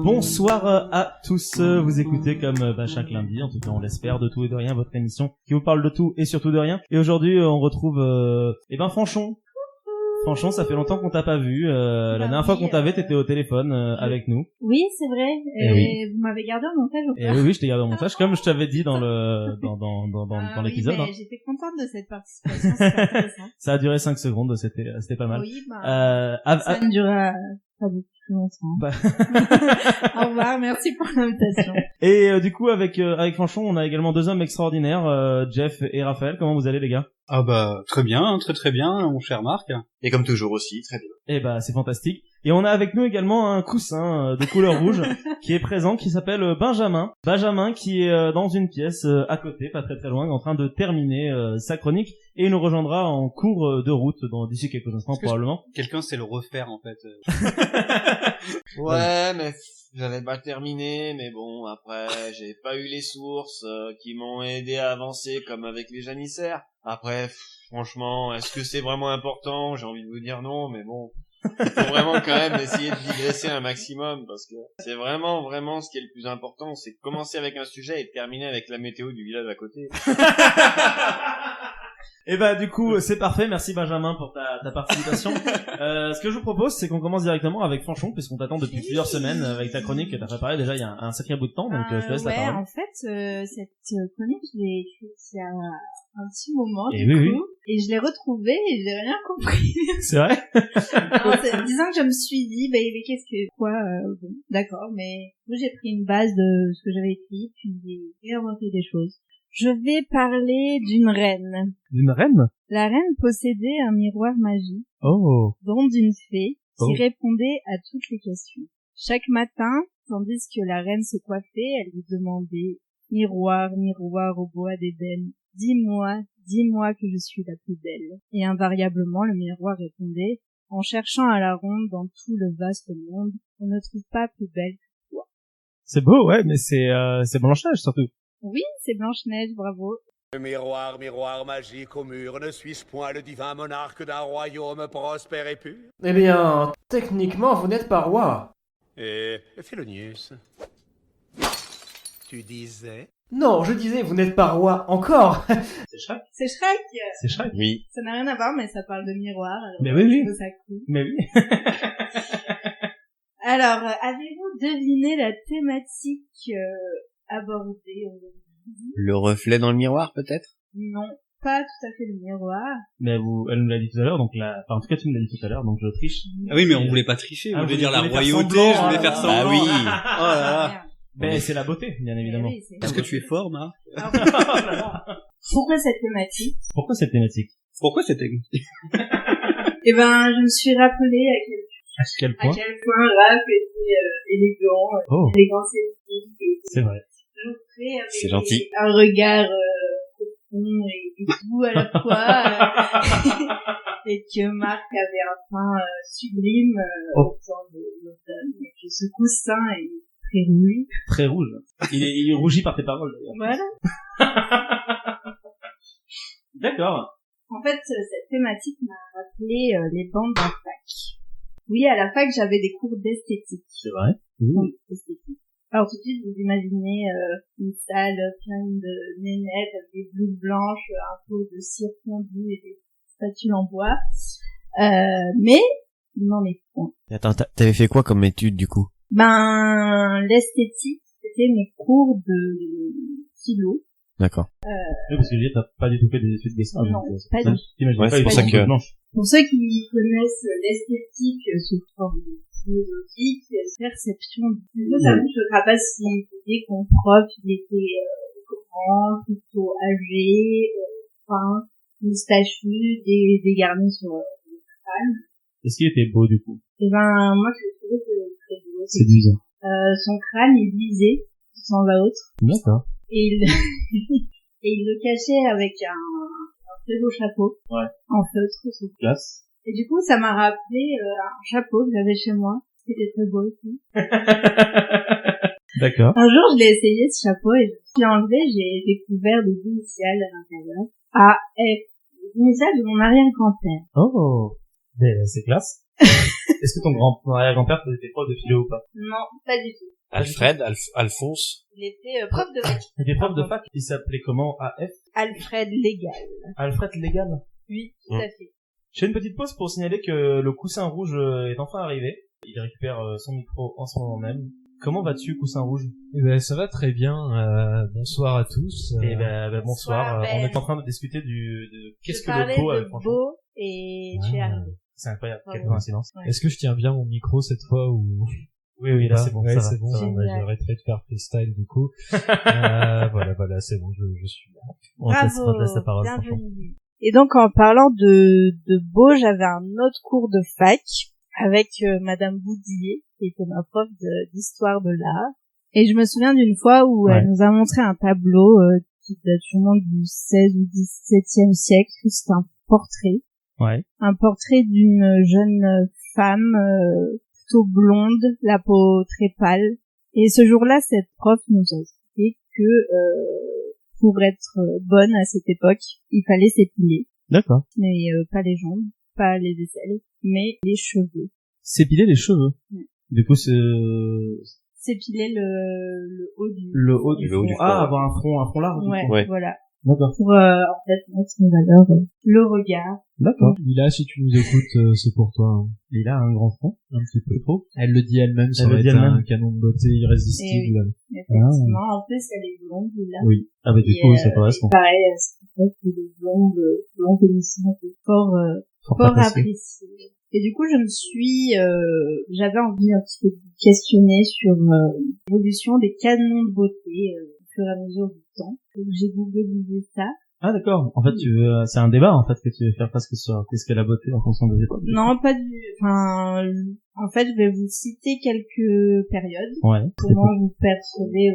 Bonsoir à tous, vous écoutez comme chaque lundi, en tout cas on l'espère, de tout et de rien, votre émission qui vous parle de tout et surtout de rien. Et aujourd'hui on retrouve Fanchon. Fanchon, ça fait longtemps qu'on t'a pas vu. La dernière fois qu'on t'avait, t'étais au téléphone avec nous. Oui, c'est vrai. Et oui. Vous m'avez gardé en montage. Et oui, je t'ai gardé en montage, comme je t'avais dit dans l'épisode. Oui, j'étais contente de cette participation, c'était intéressant. Ça a duré 5 secondes, c'était pas mal. Oui, ça ne durera pas beaucoup plus longtemps. Au revoir, merci pour l'invitation. Et du coup, avec Fanchon, on a également deux hommes extraordinaires, Jeff et Raphaël. Comment vous allez, les gars? Ah bah très bien, très bien, mon cher Marc. Et comme toujours aussi, très bien. Eh bah c'est fantastique. Et on a avec nous également un coussin de couleur rouge qui est présent, qui s'appelle Benjamin. Benjamin qui est dans une pièce à côté, pas très très loin, en train de terminer sa chronique, et il nous rejoindra en cours de route d'ici quelques instants probablement. Quelqu'un sait le refaire en fait. Ouais, mais j'avais pas terminé, mais bon, après, j'ai pas eu les sources qui m'ont aidé à avancer comme avec les janissaires. Après, franchement, est-ce que c'est vraiment important? J'ai envie de vous dire non, mais bon, il faut vraiment quand même essayer de digresser un maximum, parce que c'est vraiment ce qui est le plus important, c'est de commencer avec un sujet et de terminer avec la météo du village à côté. Et bah du coup c'est parfait, merci Benjamin pour ta participation. Ce que je vous propose, c'est qu'on commence directement avec Fanchon, puisqu'on t'attend depuis plusieurs semaines avec ta chronique que t'as préparée déjà il y a un sacré bout de temps, donc je te laisse la parole. En fait, cette chronique, je l'ai écrite il y a un petit moment, et du coup, et je l'ai retrouvée et j'ai rien compris. C'est vrai? Disons que je me suis dit, mais qu'est-ce que, bon, d'accord, mais moi j'ai pris une base de ce que j'avais écrit, puis j'ai inventé des choses. Je vais parler d'une reine. D'une reine? La reine possédait un miroir magique. Oh. Don d'une fée qui répondait à toutes les questions. Chaque matin, tandis que la reine se coiffait, elle lui demandait « Miroir, miroir au bois d'ébène, dis-moi que je suis la plus belle. » Et invariablement, le miroir répondait « En cherchant à la ronde dans tout le vaste monde, on ne trouve pas plus belle que toi. » C'est beau, ouais, mais c'est Blanche-Neige surtout. Oui, c'est Blanche-Neige, bravo. Miroir, miroir magique au mur, ne suis-je point le divin monarque d'un royaume prospère et pur? Eh bien, techniquement, vous n'êtes pas roi. Et Félonius, tu disais? Non, je disais, vous n'êtes pas roi encore. C'est Shrek. C'est Shrek. C'est Shrek. Oui. Ça n'a rien à voir, mais ça parle de miroir. Alors mais oui. Ça cool. Mais oui. Alors, avez-vous deviné la thématique abordée aujourd'hui? Le reflet dans le miroir, peut-être? Non, pas tout à fait le miroir. Mais elle nous l'a dit tout à l'heure, donc en tout cas tu me l'as dit tout à l'heure, donc je triche. Ah oui, mais on voulait pas tricher, on voulait dire la royauté, semblant, je voulais faire semblant. Ah oui. Oh là là. Ben c'est la beauté, bien évidemment. Oui, Est-ce que tu es fort, Marc? Pourquoi cette thématique? Pourquoi cette thématique? Pourquoi c'était? Eh ben, je me suis rappelé À quel point? Raph était élégant, élégant celtique. C'est vrai. C'est gentil. Un regard profond et doux à la fois, et que Marc avait un teint sublime au temps de l'automne, et que ce coussin est très rouge. Très rouge. Il est rougi par tes paroles, d'ailleurs. Voilà. D'accord. En fait, cette thématique m'a rappelé les bancs de la fac. Oui, à la fac, j'avais des cours d'esthétique. C'est vrai? Oui, esthétique. Alors tout de suite, vous imaginez une salle pleine de nénettes avec des blouses blanches, un pot de cire fondue et des spatules en bois. Mais il n'en est point. Attends, t'avais fait quoi comme étude, du coup? Ben, l'esthétique, c'était mes cours de philo. D'accord. Oui, parce que t'as pas du tout fait des études de dessin. Non, pas du tout. T'imagines Ouais, pas c'est pour ça que... Pour ceux qui connaissent l'esthétique sous forme philosophique, perception, je ne sais pas si vous dites qu'on prof, il était grand, plutôt âgé, fin, moustachu, dégarni sur le crâne. Est-ce qu'il était beau, du coup? Eh ben, moi, je trouvais que très beau. Séduisant. Son crâne, il lisait, de temps à autre. D'accord. Et il le cachait avec un très beau chapeau. Ouais. En feutre. C'est classe. Et du coup, ça m'a rappelé un chapeau que j'avais chez moi. C'était très beau aussi. D'accord. Un jour, je l'ai essayé, ce chapeau, et je me suis enlevé, j'ai découvert des initiales à l'intérieur. A, F, initiales de mon arrière-grand-père. Oh, c'est classe. Est-ce que ton arrière-grand-père était prof de philo ou pas? Non, pas du tout. Alfred, Alphonse. Il était prof de fac. Il était prof de fac. Il s'appelait comment? AF? Alfred Légal. Alfred Légal. Oui, tout à fait. Je fais une petite pause pour signaler que le Coussin Rouge est enfin arrivé. Il récupère son micro en ce moment même. Comment vas-tu, Coussin Rouge? Eh ben, ça va très bien. Bonsoir à tous. Eh ben, bonsoir. Bonsoir, On est en train de discuter de qu'est-ce que le beau de franchement. beau et tu es arrivé. C'est incroyable. Quelle Bravo. coïncidence. Ouais. Est-ce que je tiens bien mon micro cette fois ou Oui, là, c'est bon. Ouais, ça c'est va, bon. ça va. Bah, Génial. j'arrêterai de faire freestyle du coup. Voilà, c'est bon, je suis là. On te Bravo, laisse la parole, franchement. bienvenue. Et donc en parlant de beau, j'avais un autre cours de fac avec Madame Boudier, qui était ma prof d'histoire de l'art. Et je me souviens d'une fois où elle nous a montré un tableau qui date sûrement du 16 ou 17e siècle. C'est un portrait. Ouais. Un portrait d'une jeune femme plutôt blonde, la peau très pâle. Et ce jour-là, cette prof nous a expliqué que pour être bonne à cette époque, il fallait s'épiler. D'accord. Mais pas les jambes, pas les aisselles, mais les cheveux. S'épiler les cheveux. Ouais. Du coup, S'épiler le haut du le haut du front. front. Ah, avoir un front large. du Ouais, coup. Ouais. voilà. D'accord. Pour en fait mettre en valeur le regard. D'accord. Lila, si tu nous écoutes, c'est pour toi. Hein. Il a un grand front. Un petit peu trop. Elle le dit elle-même, ça Elle va le dit être elle-même. un canon de beauté irrésistible. Effectivement, en plus elle est blonde, là. Oui. Ah bah du Et, coup, ça correspond. Pareil, c'est vrai que les blondes émissions étaient fort appréciées. Et du coup, j'avais envie un petit peu de vous questionner sur l'évolution des canons de beauté au fur et à mesure du temps. Donc, j'ai googlisé ça. Ah d'accord. En fait, c'est un débat en fait que tu veux faire presque sur qu'est-ce qu'est la beauté en fonction des époques. Non, en fait, je vais vous citer quelques périodes. Ouais. Comment vous percevez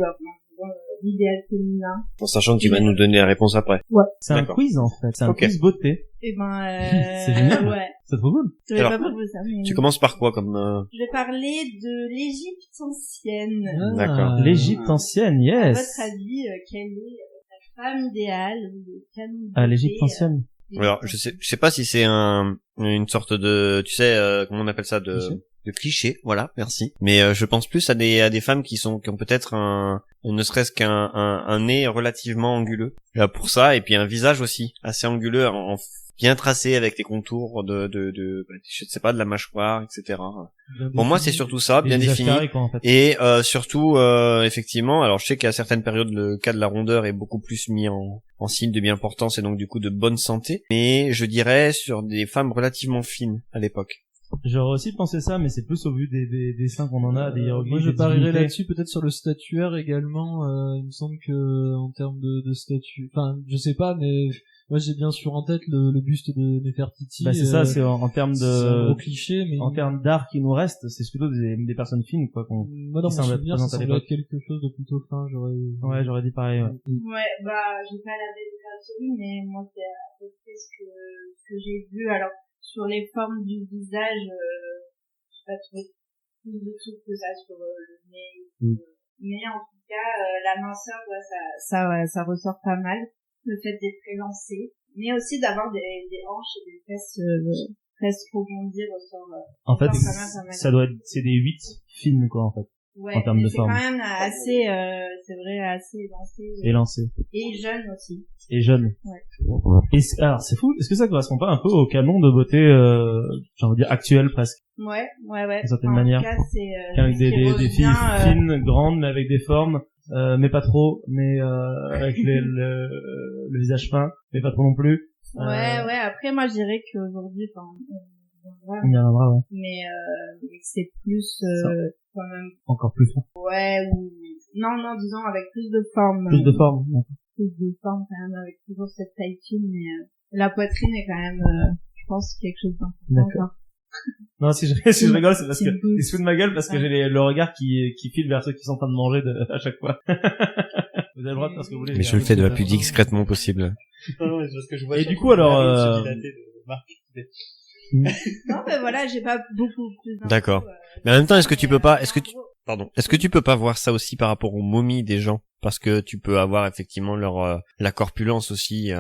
l'idéal féminin. En sachant que tu vas nous donner la réponse après. Ouais. C'est un D'accord. quiz en fait. C'est un Ok. quiz beauté. Et C'est génial. ouais. C'est trop cool. Je vais Alors, pas proposer ça, mais Tu commences par quoi comme je vais parler de l'Égypte ancienne. D'accord. L'Égypte ancienne, À yes. votre avis, quelle est la femme idéale ou le canon de Ah, l'Égypte beauté, ancienne. Alors, je sais pas si c'est une sorte de, tu sais, comment on appelle ça, de cliché. Voilà, merci. Mais je pense plus à des femmes qui ont peut-être ne serait-ce qu'un nez relativement anguleux. Pour ça, et puis un visage aussi assez anguleux, bien tracé avec les contours je sais pas, de la mâchoire, etc. Pour moi, c'est surtout ça, bien Des visages défini. carrés, quoi, en fait. Et surtout, effectivement, alors je sais qu'à certaines périodes, le cas de la rondeur est beaucoup plus mis en signe de bien importance et donc du coup de bonne santé. Mais je dirais sur des femmes relativement fines à l'époque. J'aurais aussi pensé ça, mais c'est plus au vu des dessins qu'on en a, des hiéroglyphes. Moi, je des parierais divinités. là-dessus, peut-être sur le statuaire également. Il me semble que en termes de statue, enfin, je sais pas, mais moi j'ai bien sûr en tête le buste de Nefertiti. Bah c'est ça, c'est en termes c'est un gros de cliché, mais en termes d'art qui nous reste, c'est plutôt des personnes fines quoi. moi dans qui mon semblent souvenir, être ça présentes à semblait l'époque. être quelque chose de plutôt fin. Ouais, j'aurais dit pareil. Ouais. Ouais, bah, j'ai pas la vérité absolue, mais moi, c'est à peu près ce que j'ai vu. Alors, sur les formes du visage, j'ai pas trouvé plus de trucs que ça sur le nez. Mais en tout cas, la minceur, ouais, ça ressort pas mal. Le fait d'être élancé. Mais aussi d'avoir des hanches et des fesses rebondir ressort. En fait, ressort quand même pas mal. ça doit être c'est des 8 fines quoi en fait, Ouais, en termes mais de c'est forme. quand même assez, c'est vrai, assez élancé. élancé Et jeune aussi. et jeune. Ouais. Et alors c'est fou, est-ce que ça correspond pas un peu au canon de beauté j'ai envie de dire actuel presque, Ouais. d'une certaine En manière. tout cas, c'est, Avec ce qui des filles revient, fines, grandes mais avec des formes mais pas trop, mais avec le visage fin, mais pas trop non plus. Ouais, après, moi, je dirais qu'aujourd'hui, enfin, On y reviendra, ouais. mais que c'est plus, quand même, Encore plus fin. ouais, ou, non, disons, avec plus de forme. Plus de forme. Ouais. Plus de forme, quand même, avec toujours cette taille fine, mais, la poitrine est quand même, je pense, quelque chose d'important. D'accord. Non, si je rigole, c'est parce que C'est beau. ils se foutent de ma gueule parce que Ouais. j'ai le regard qui file vers ceux qui sont en train de manger à chaque fois. Vous avez le droit de faire ce que vous voulez. Mais je le fais de la plus discrètement possible. Et du coup, alors, Non, mais voilà, j'ai pas beaucoup plus d'infos. D'accord. Mais en même temps, est-ce que tu peux pas voir ça aussi par rapport aux momies des gens? Parce que tu peux avoir effectivement la corpulence aussi,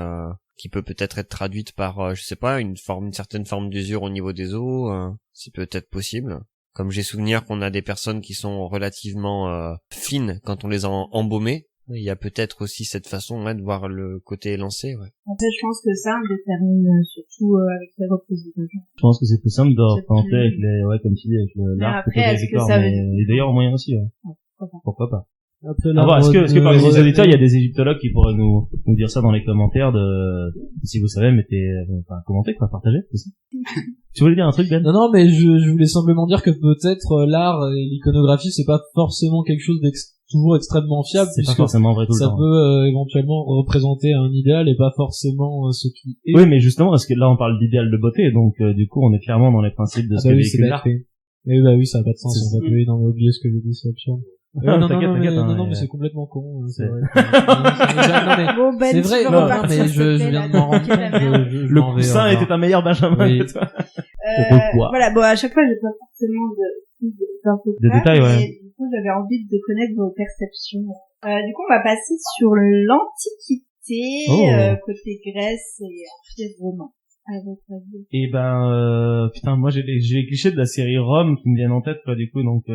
qui peut peut-être être traduite par, je sais pas, une certaine forme d'usure au niveau des os. C'est peut-être possible. Comme j'ai souvenir qu'on a des personnes qui sont relativement fines quand on les a embaumées. Il y a peut-être aussi cette façon de voir le côté élancé. Ouais. En fait, je pense que ça, on détermine surtout avec les représentations. Je pense que c'est plus simple de représenter avec les, ouais, comme tu dis, avec l'arbre plutôt qu'avec les corps, et d'ailleurs, au moyen aussi, ouais. Pourquoi pas. Après, est-ce que parmi les auditeurs, il y a des égyptologues qui pourraient nous dire ça dans les commentaires si vous savez, commentez, partagez, c'est ça. Tu voulais dire un truc, Ben? Non, mais je voulais simplement dire que peut-être l'art et l'iconographie, c'est pas forcément quelque chose toujours extrêmement fiable, c'est pas forcément vrai tout le temps. Ça peut éventuellement représenter un idéal et pas forcément ce qui est. Oui, mais justement, parce que là on parle d'idéal de beauté, donc du coup on est clairement dans les principes de ce que véhicule l'art. Mais oui, ça a pas de sens en fait. Oui, non, mais oubliez ce que j'ai dit, c'est absurde. Non, mais c'est complètement con, c'est vrai. Bon, Ben, c'est vrai, mais je viens de m'en rendre compte. Le coussin était un meilleur Benjamin que toi. Voilà, bon, à chaque fois, j'ai pas forcément d'infos. De détails, ouais. Et du coup, j'avais envie de connaître vos perceptions. Du coup, on va passer sur l'Antiquité, côté Grèce et Empire romain. À votre avis. Et putain, moi j'ai les clichés de la série Rome qui me viennent en tête, quoi, du coup, donc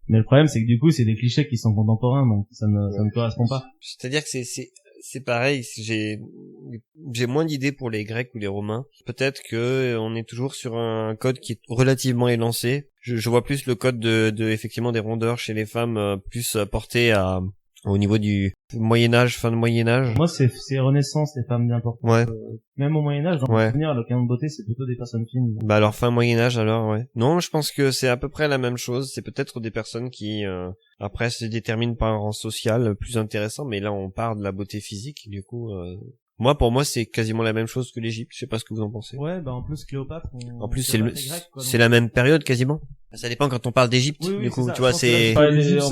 mais le problème, c'est que du coup, c'est des clichés qui sont contemporains, donc ça ne correspond pas. C'est-à-dire que c'est pareil, j'ai moins d'idées pour les Grecs ou les Romains. Peut-être que on est toujours sur un code qui est relativement élancé. Je vois plus le code de effectivement des rondeurs chez les femmes, plus porté au niveau du Moyen-Âge, fin de Moyen-Âge. Moi, c'est Renaissance, les femmes d'importance. Ouais. Même au Moyen-Âge, dans le souvenir, le canon de beauté, c'est plutôt des personnes fines. Bah alors, fin Moyen-Âge, alors, ouais. Non, je pense que c'est à peu près la même chose. C'est peut-être des personnes qui, après, se déterminent par un rang social plus intéressant, mais là, on part de la beauté physique, du coup, pour moi, c'est quasiment la même chose que l'Égypte. Je sais pas ce que vous en pensez. Ouais, en plus, Cléopâtre. En plus, c'est la même période, quasiment. Ça dépend quand on parle d'Égypte, du coup, tu vois, c'est... On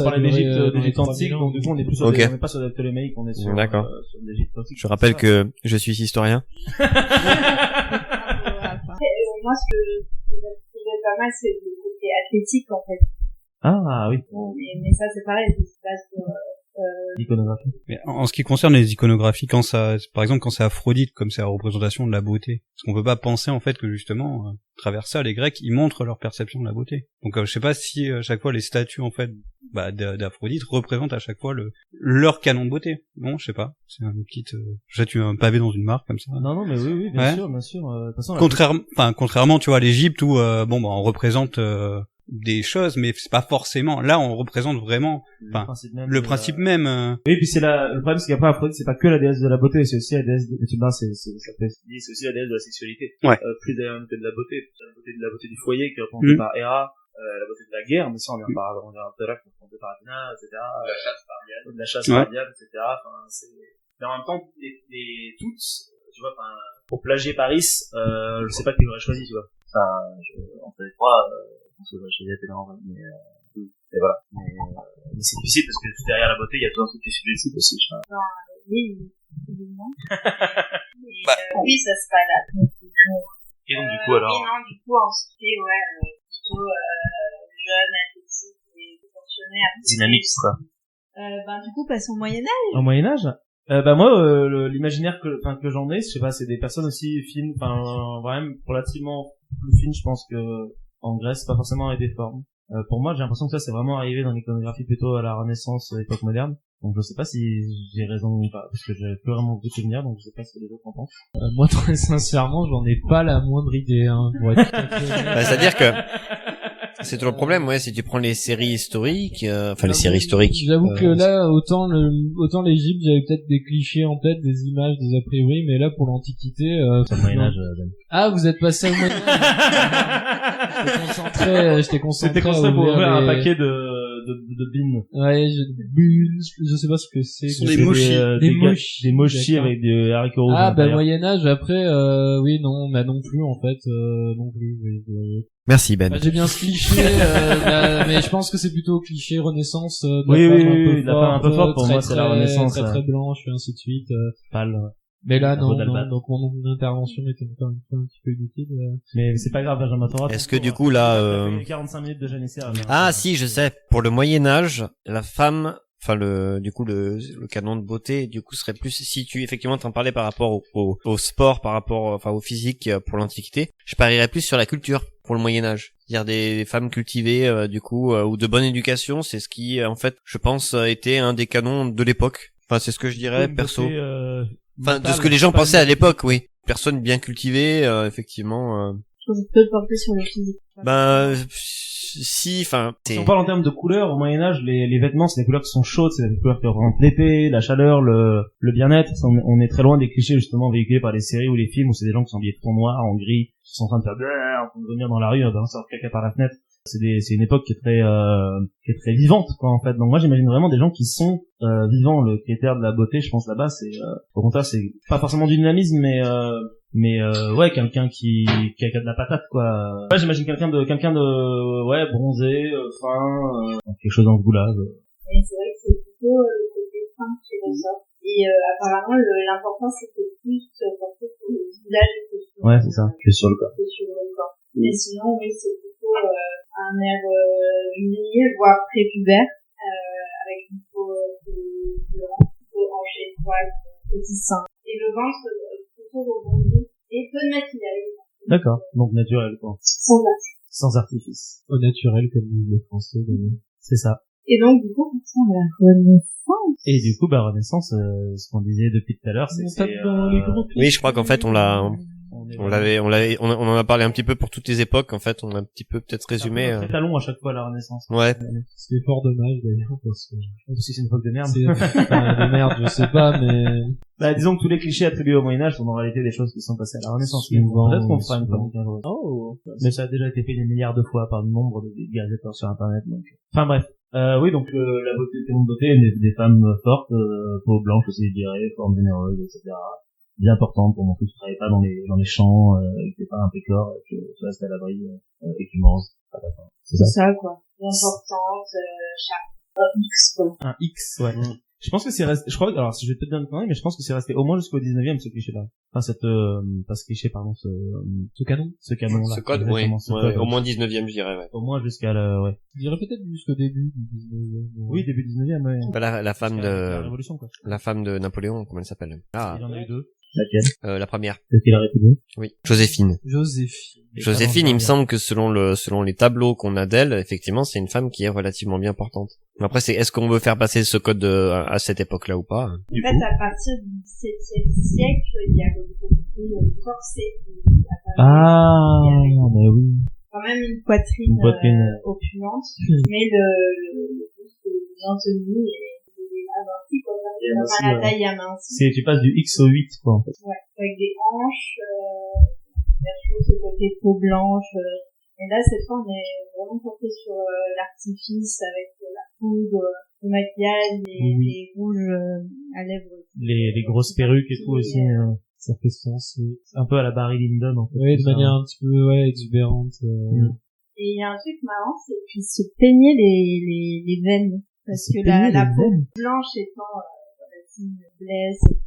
parlait d'Égypte antique, donc du coup, on est plus sur on n'est pas sur les Ptolémaïques, on est sur l'Égypte antique. Je rappelle que je suis historien. Moi, ce que je trouvais pas mal, c'est le côté athlétique, en fait. Ah, oui. Mais ça, c'est pareil, c'est pas sur, l'iconographie. Mais en ce qui concerne les iconographies, par exemple, quand c'est Aphrodite, comme c'est la représentation de la beauté, parce qu'on peut pas penser en fait que justement, à travers ça, les Grecs, ils montrent leur perception de la beauté. Donc, je sais pas si à chaque fois les statues en fait, d'Aphrodite représentent à chaque fois leur canon de beauté. Non, je sais pas. C'est une petite, jette un pavé dans une mare comme ça. Non, mais oui, bien sûr. De toute façon, contrairement, tu vois, à l'Égypte où on représente des choses, mais c'est pas forcément. Là, on représente vraiment le principe même. Oui, puis le problème, c'est qu'après Aphrodite, c'est pas que la déesse de la beauté, c'est aussi la déesse c'est aussi la déesse de la sexualité. Ouais. Plus d'ailleurs que de la beauté, la beauté du foyer qui est représentée par Héra, la beauté de la guerre, mais ça on reviendra tout à l'heure, représentée par Athena, etc. De la chasse par Diane, etc. Mais en même temps, toutes, tu vois, pour plagier Paris, je sais pas qui j'aurais choisi, tu vois. Entre les trois, je pense que j'aurais choisi Athena en vrai, et voilà. Mais c'est difficile parce que derrière la beauté, il y a tout un truc qui est subjectif aussi, je sais pas. Oui, évidemment. Oui, ça se passe là. Et donc, du coup, alors? Oui, non, du coup, ensuite, plutôt, jeune, athlétique et fonctionnaire. Dynamique, quoi. Du coup, passons au Moyen-Âge. Au Moyen-Âge? Moi, l'imaginaire que j'en ai, je sais pas, c'est des personnes aussi fines, vraiment relativement plus fines, je pense que en Grèce, pas forcément avec des formes. Pour moi, j'ai l'impression que ça, c'est vraiment arrivé dans l'iconographie plutôt à la Renaissance, époque moderne. Donc, je sais pas si j'ai raison ou pas, parce que j'ai plus vraiment beaucoup de souvenirs, donc je sais pas ce que les autres en pensent. Moi, très sincèrement, j'en ai pas la moindre idée, pour être tout à fait... c'est-à-dire que c'est toujours le problème, si tu prends les séries historiques, les séries historiques. J'avoue que là, autant l'Égypte, j'avais peut-être des clichés en tête, des images, des a priori, mais là, pour l'Antiquité, c'est le Moyen-Âge, Ah, vous êtes passé au Moyen-Âge. J'étais concentré. C'était concentré pour ouvrir un paquet de bines. Ouais, je sais pas ce que c'est. Ce sont des mochis. Des mochis avec des haricots rouges. Ah, Moyen-Âge, après, oui, non, non plus, en fait, non plus, oui. Merci, Ben. J'ai bien ce cliché, mais je pense que c'est plutôt cliché Renaissance, oui, la femme un peu forte, pour moi, c'est la Renaissance. Très blanche, et ainsi de suite, pâle. Mais là, non, donc mon intervention était encore une fois un petit peu inutile. Mais c'est pas grave, Benjamin Torat. Est-ce que du coup, là, 45 minutes de janissaire. Si, je sais. Pour le Moyen-Âge, la femme enfin du coup le canon de beauté du coup serait plus, si tu effectivement t'en parlais par rapport au sport, par rapport enfin au physique pour l'Antiquité, je parierais plus sur la culture pour le Moyen-Âge. C'est-à-dire des femmes cultivées du coup ou de bonne éducation, c'est ce qui en fait je pense était un des canons de l'époque. Enfin c'est ce que je dirais perso. Enfin de ce que les gens pensaient à l'époque, oui. Personne bien cultivée, effectivement. Je peux porter sur le physique. Ben si, enfin. Si on parle en termes de couleurs, au Moyen-Âge, les vêtements, c'est des couleurs qui sont chaudes, c'est des couleurs qui représentent l'épée, la chaleur, le bien-être. On est très loin des clichés justement véhiculés par les séries ou les films où c'est des gens qui sont habillés tout en noir, en gris, qui sont en train de faire en train de venir dans la rue, en sortir caca par la fenêtre. C'est une époque qui est très vivante, quoi, en fait. Donc moi, j'imagine vraiment des gens qui sont vivants. Le critère de la beauté, je pense là-bas, c'est au contraire, c'est pas forcément du dynamisme, mais ouais, quelqu'un qui a de la patate, quoi. Ouais, j'imagine quelqu'un de ouais, bronzé, fin, quelque chose dans ce goût-là. Et c'est vrai que c'est plutôt le côté fin qui ressort. Et apparemment, l'important, c'était plus porté sur le visage ouais, c'est ça, que sur le corps. Mais sinon, oui, c'est plutôt un air juvénile, voire prépubère, avec une peau plutôt hanchée, poil, petit sein. Et le ventre plutôt rebondi et peu de maquillage. D'accord, donc naturel, quoi. Sans artifice. Au naturel, comme disent les Français, d'ailleurs. C'est ça. Et donc, du coup, on la Renaissance. Et du coup, Renaissance, ce qu'on disait depuis tout à l'heure, c'est oui, je crois qu'en fait, on en a parlé un petit peu pour toutes les époques, en fait, on a un petit peu peut-être résumé. C'est très long à chaque fois, la Renaissance. Ouais. C'est fort dommage, d'ailleurs, parce que si c'est une époque de merde. C'est de merde, je sais pas, mais disons que tous les clichés attribués au Moyen-Âge sont en réalité des choses qui sont passées à la Renaissance. Peut-être qu'on fera une chronique un jour. Oh. Mais ça a déjà été fait des milliards de fois par le nombre de gazeteurs sur Internet, donc. Enfin bref. Oui, donc la beauté, le canon de beauté, des femmes fortes, peau blanche aussi, je dirais, forme généreuse, etc. Bien portantes pour montrer que tu travailles pas dans les champs, et que t'es pas un pécor, que tu restes à l'abri, et que tu manges à la fin. C'est ça, quoi. Importante, un X, quoi. Un X, ouais. Je pense que c'est resté, je crois, alors si je vais peut-être bien me connaître, mais je pense que c'est resté au moins jusqu'au 19e, ce cliché-là. Enfin, pas ce cliché, pardon, ce canon. Ce canon-là. Ce code, oui. Ouais, au moins 19e, je dirais, ouais. Au moins jusqu'à ouais. Je dirais peut-être jusqu'au début du 19e. Oui, début 19e, ouais. Bah, la femme la Révolution, quoi. La femme de Napoléon, comment elle s'appelle? Ah. Il en a eu deux. Laquelle? La première. Peut-être qu'il a répondu. Oui. Joséphine, il me semble que selon les tableaux qu'on a d'elle, effectivement, c'est une femme qui est relativement bien portante. Mais après, est-ce qu'on veut faire passer ce code à cette époque-là ou pas? En fait, à partir du XVIIe siècle, il y a le côté corset qui apparaît. Ah, mais oui. Quand même une poitrine opulente, mais le buste bien tenu et aminci, quoi. La taille amincie. Tu passes du X au 8, quoi, en fait. Ouais, avec des hanches, ce côté peau blanche. Et là, cette fois, on est vraiment porté sur l'artifice avec la poudre, le maquillage, les rouges à lèvres. Les grosses perruques et tout aussi. Ça fait sens. Un peu à la Barry Lyndon, en fait. Oui, de manière un petit peu, exubérante. Et il y a un truc marrant, c'est qu'ils se peignaient les veines. Parce que la peau blanche étant blesse, etc.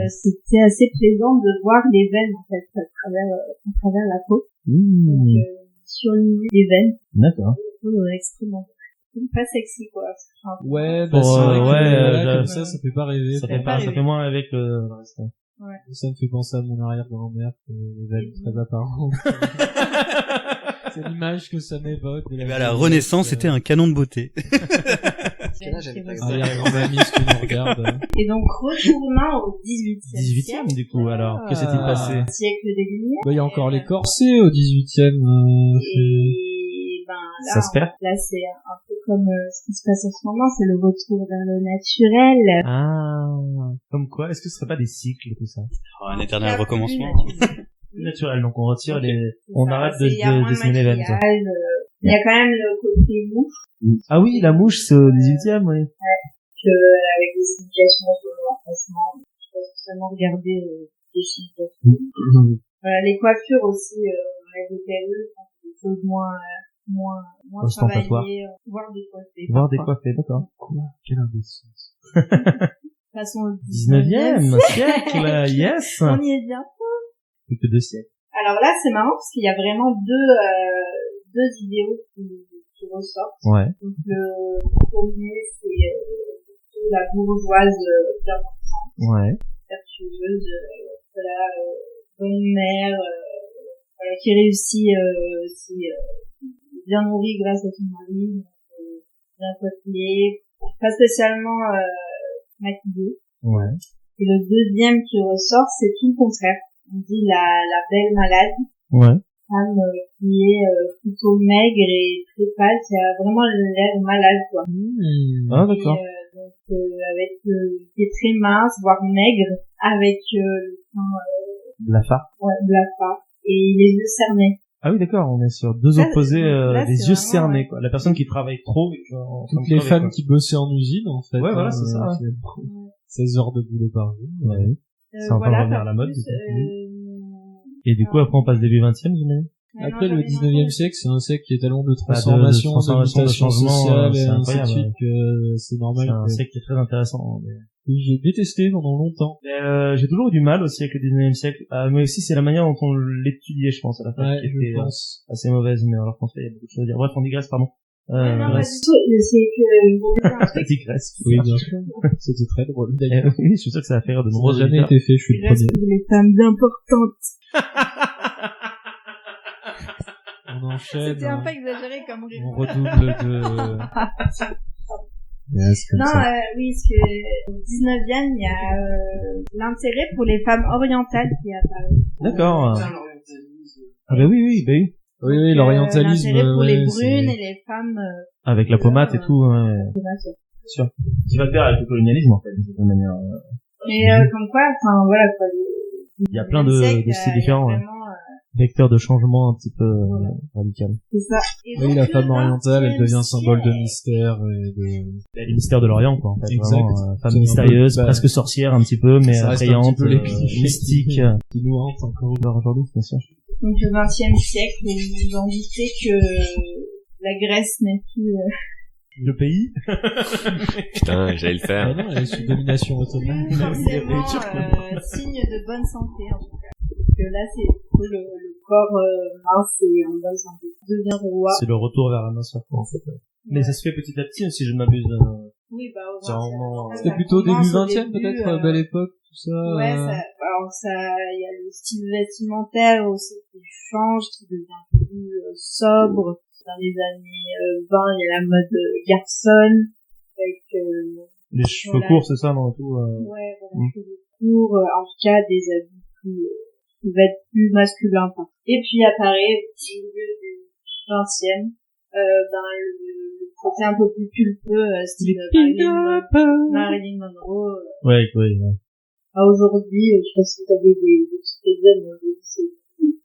C'était assez plaisant de voir les veines, en fait, à travers la peau. Donc, surligner les veines. D'accord. Extrêmement pas sexy, quoi. Ouais, c'est vrai comme ça fait pas rêver. Ça fait moins rêver que le reste. Ouais. Ça me fait penser à mon arrière-grand-mère, les veines très apparentes. C'est l'image que ça m'évoque. La Renaissance, c'était un canon de beauté. Arrière-grand-mamie, ce que nous regarde. Et donc, retournant au 18e du coup, alors, que s'est-il passé? Siècle des Lumières. Il y a encore les corsets au 18e. Et là, ça se perd. Là, c'est un peu comme ce qui se passe en ce moment, c'est le retour vers le naturel. Ah, comme quoi? Est-ce que ce serait pas des cycles, tout ça? Un éternel recommencement. Naturel, donc on retire on arrête de dessiner les veines. Il y a quand même le côté mouche. Ah oui, la mouche, c'est au 18e, oui. Ouais. Avec des indications sur l'emplacement. Je pense que seulement regarder les chiffres. Les coiffures aussi, avec des perruques, des choses moins travaillées, voire décoiffées. Voire décoiffées, d'accord. Quoi? Quelle indécence. De toute façon, 19e siècle, yes! On y est bien. Plus que 2 siècles. Alors là, c'est marrant parce qu'il y a vraiment deux idéaux qui qui ressortent. Ouais. Donc le premier, c'est plutôt la bourgeoise bien pensante, Ouais. vertueuse, voilà, bonne mère, voilà, qui réussit, bien nourrie grâce à son mari, bien coiffée, pas spécialement maquillée. Ouais. Et le deuxième qui ressort, c'est tout le contraire. On dit la belle malade, Ouais. femme qui est plutôt maigre et très pâle, qui a vraiment l'air malade, quoi. Ah, d'accord. Et, donc avec qui est très mince, voire maigre, avec le teint La phare. blafard et les yeux cernés. Ah oui, d'accord, on est sur deux Là, opposés, là, les c'est yeux vraiment, cernés, quoi. La personne qui travaille trop et qui en train Toutes de les crever, femmes quoi. qui bossaient en usine, en fait. Ouais, voilà, c'est ça, ouais. c'est 16 heures de boulot par jour. Ouais. C'est en train de revenir à la mode, plus, du Et du coup, après, on passe début 20e, j'imagine. Après, le 19e siècle, c'est un siècle qui est tellement de de transformation, de transformation, mutation de changement, sociale et c'est ainsi de incroyable, suite, que c'est normal. C'est un que- siècle qui est très intéressant. que j'ai détesté pendant longtemps. J'ai toujours eu du mal aussi avec le 19e siècle, mais aussi c'est la manière dont on l'étudiait, je pense, à la fac, Ouais, qui je était pense. assez mauvaise, mais alors qu'en fait, il y a beaucoup de choses à dire. Bref, on digresse, pardon. non, pas Grèce. du tout, c'est que je voulais dire un truc. Digresse. Oui, bien sûr. C'était très drôle. D'ailleurs, Oui, je suis sûr que ça va faire rire de ça nombreux n'a jamais auditeurs. été fait, je suis le Grèce premier. pour les femmes importantes. On enchaîne. C'était un peu exagéré comme rire. On redouble de... Yes, comme Non, ça. oui, parce que au 19e, il y a l'intérêt pour les femmes orientales qui apparaît. D'accord. Ah bah oui. Oui, oui, l'orientalisme. L'intérêt pour les ouais, brunes c'est- et les femmes Avec la pommade et tout, ouais. tomates. Sûr. Qui va de pair avec le colonialisme, en fait, de cette manière. Mais comme quoi, enfin voilà quoi. Il y a plein de styles différents, ouais. Vecteur de changement un petit peu radical. C'est ça. Et Oui, donc, la le femme orientale, elle 20e devient symbole de siècle, mystère et de... Les mystères de l'Orient, quoi, en fait. Exact. Vraiment, femme C'est un mystérieuse, peu- bah, presque sorcière un petit peu, mais ça reste un attrayante, petit peu les clichés mystique. qui nous hantent encore. Aujourd'hui, bien sûr. Donc le 20e siècle, vous vous en doutez que la Grèce n'est plus... Le pays. Putain, j'allais le Ah faire. non, elle est sous domination ottomane. forcément signe de bonne santé en tout cas. Parce que là, c'est plutôt le corps mince et en bonne santé. Devient roi. C'est le retour vers la minceur, en fait. Mais ça se fait petit à petit, si je ne m'abuse. Oui, bah, C'est vraiment... C'était plutôt début 20e, peut-être, belle époque, tout ça. Ouais, alors il y a le style vestimentaire aussi qui change, qui devient plus sobre. Dans les années 20, il y a la mode garçonne, avec Les cheveux courts, c'est ça, non, tout, ouais, voilà, cheveux courts, en tout cas des habits qui va être plus masculins. Et puis apparaît au milieu du 20e, le côté un peu plus pulpeux, style Marilyn Monroe. Ouais. Aujourd'hui, je pense que vous avez des petites examens.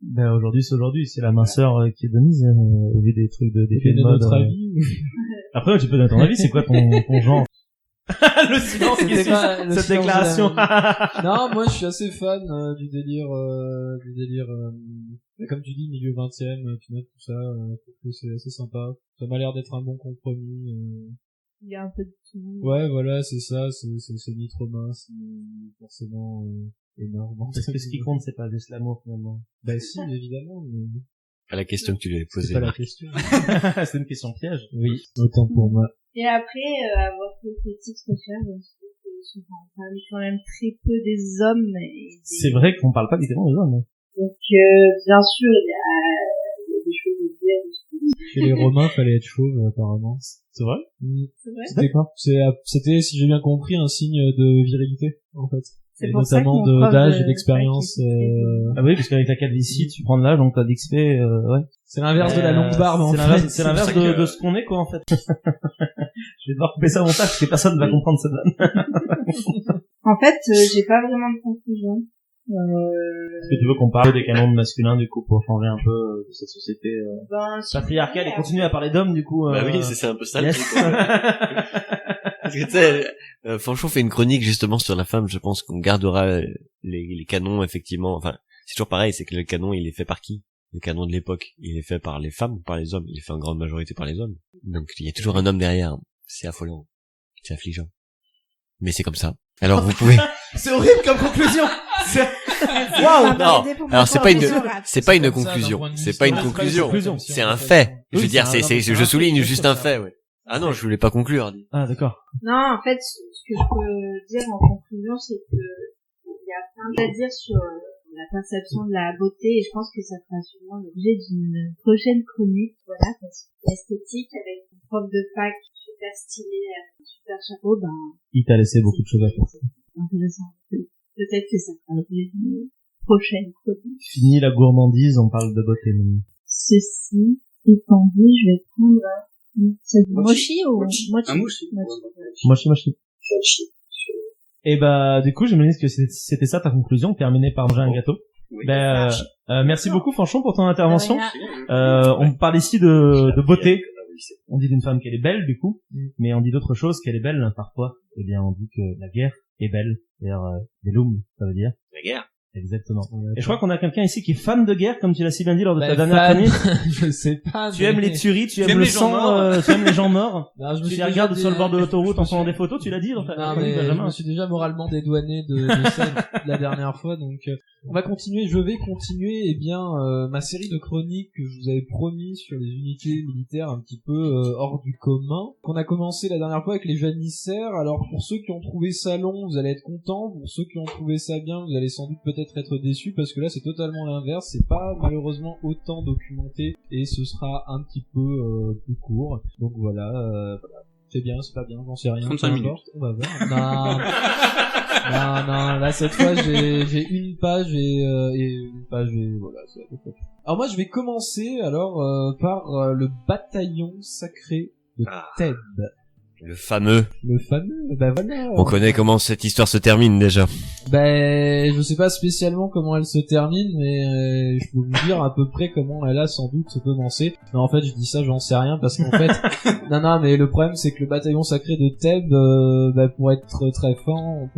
Ben, aujourd'hui, c'est la minceur qui est de mise, au lieu des trucs des Quel est mode. notre avis? Après, tu peux donner ton avis, c'est quoi ton genre? Le silence qui C'était suit pas le cette silence de déclaration. Non, moi je suis assez fan du délire, comme tu dis, milieu 20e, final, tout ça, je trouve que c'est assez sympa. Ça m'a l'air d'être un bon compromis. Il y a un peu de tout. Ouais, voilà, c'est ça, c'est ni trop mince, ni forcément énorme. Parce que ce qui compte, c'est pas juste l'amour, finalement. Bah si, évidemment, mais À la question que tu lui avais c'est posée. pas la question. C'est une question piège. Oui, autant pour moi. Et après, avoir quelques titres recherches, je trouve que souvent, on parle quand même très peu des hommes. C'est vrai qu'on parle pas littéralement des hommes. Donc, bien sûr, il y a des choses à dire. Chez les Romains, fallait être chauve, apparemment. C'est vrai? C'est vrai. C'était quoi? C'était, si j'ai bien compris, un signe de virilité, en fait. C'est Et pour ça que notamment mon prof d'âge et de d'expérience. Ah oui, parce qu'avec la calvitie, tu prends de l'âge, donc t'as d'XP, ouais. C'est l'inverse de la longue barbe, en C'est fait. l'inverse, c'est l'inverse de ce qu'on est, quoi, en fait. Je vais devoir couper ça au montage parce que personne ne va comprendre cette vanne. En fait, j'ai pas vraiment de conclusion. Est-ce que tu veux qu'on parle des canons masculins, du coup, pour changer un peu de cette société Si patriarcale vous et voulez, continuer à parler d'hommes, du coup Bah oui, c'est un peu ça le yes. truc. Parce que tu sais, Fanchon fait une chronique justement sur la femme, je pense qu'on gardera les canons, effectivement. Enfin, c'est toujours pareil, c'est que le canon, il est fait par qui? Le canon de l'époque, il est fait par les femmes ou par les hommes? Il est fait en grande majorité par les hommes. Donc il y a toujours un homme derrière. C'est affolant. C'est affligeant. Mais c'est comme ça. Alors vous pouvez... C'est horrible comme conclusion. Waouh, Non. Alors c'est pas une comme ça, conclusion. d'un point de vue C'est pas une historique. conclusion. C'est un en fait. Je veux Oui, dire, c'est un- je souligne juste un fait, ouais. Ah non, je voulais pas conclure. Ah, d'accord. Non, en fait, ce que je peux dire en conclusion, c'est que il y a plein à dire sur la perception de la beauté, et je pense que ça fera sûrement l'objet d'une prochaine chronique, voilà, parce que l'esthétique, avec une prof de fac super stylée, super chapeau, ben, Il t'a laissé beaucoup de choses à faire. c'est intéressant. Peut-être que ça fera l'objet d'une prochaine chronique. Fini la gourmandise, on parle de beauté maintenant. Ceci étant dit, je vais prendre mochi ou Mochi. mochi. Un mochi. Mochi. Et bah, du coup, j'imagine que c'était ça ta conclusion, terminer par manger un gâteau. Oui. Ben, merci beaucoup, Fanchon, pour ton intervention. De rien. On parle ici de beauté. On dit d'une femme qu'elle est belle, du coup, mais on dit d'autres choses qu'elle est belle, parfois. Eh bien, on dit que la guerre est belle. D'ailleurs, Bellum, ça veut dire. La guerre. Exactement. Et je crois qu'on a quelqu'un ici qui est fan de guerre, comme tu l'as si bien dit lors de ta Bah, dernière fan, chronique. je sais pas. Tu aimes les tueries, tu aimes aimes le les gens sang, morts. tu aimes les gens morts. Non, je me Tu suis les regardes déjà sur le bord de l'autoroute je en me prenant suis- des photos, tu l'as dit dans ta Non, chronique, mais je Benjamin. me suis déjà moralement dédouané de ça la dernière fois, donc on va continuer. Je vais continuer, eh bien, ma série de chroniques que je vous avais promis sur les unités militaires un petit peu hors du commun, qu'on a commencé la dernière fois avec les janissaires. Alors pour ceux qui ont trouvé ça long, vous allez être contents. Pour ceux qui ont trouvé ça bien, vous allez sans doute peut-être être déçus, parce que là c'est totalement l'inverse. C'est pas malheureusement autant documenté et ce sera un petit peu plus court. Donc voilà. C'est bien, c'est pas bien, j'en sais rien. 35 peu minutes. importe, on va voir. Non, là cette fois j'ai une page et une page et voilà, c'est à peu près. Alors moi je vais commencer par le bataillon sacré de Thèbes. Le fameux. Le fameux, bah voilà. On connaît comment cette histoire se termine déjà. Ben, je sais pas spécialement comment elle se termine, mais je peux vous dire à peu près comment elle a sans doute commencé. Non, en fait, je dis ça, j'en sais rien, parce qu'en fait, non, mais le problème, c'est que le bataillon sacré de Thèbes, pour être très franc,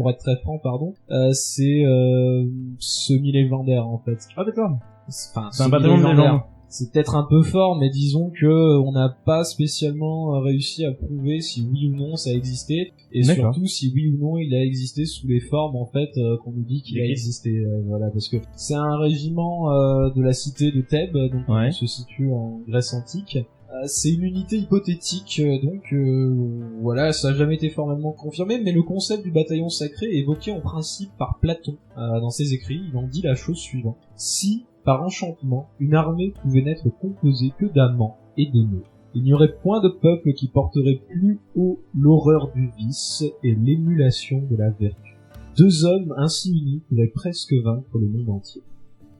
c'est semi-légendaire, en fait. Ah, d'accord. Enfin, C'est un bataillon de semi-légendaire. légende. C'est peut-être un peu fort, mais disons que on n'a pas spécialement réussi à prouver si oui ou non ça a existé, et D'accord. surtout si oui ou non il a existé sous les formes en fait qu'on nous dit qu'il a Ok. existé. Voilà, parce que c'est un régiment de la cité de Thèbes, donc Ouais. qui se situe en Grèce antique. C'est une unité hypothétique, voilà, ça n'a jamais été formellement confirmé, mais le concept du bataillon sacré est évoqué en principe par Platon dans ses écrits. Il en dit la chose suivante: si par enchantement, une armée pouvait n'être composée que d'amants et d'aimés, il n'y aurait point de peuple qui porterait plus haut l'horreur du vice et l'émulation de la vertu. Deux hommes ainsi unis pourraient presque vaincre le monde entier.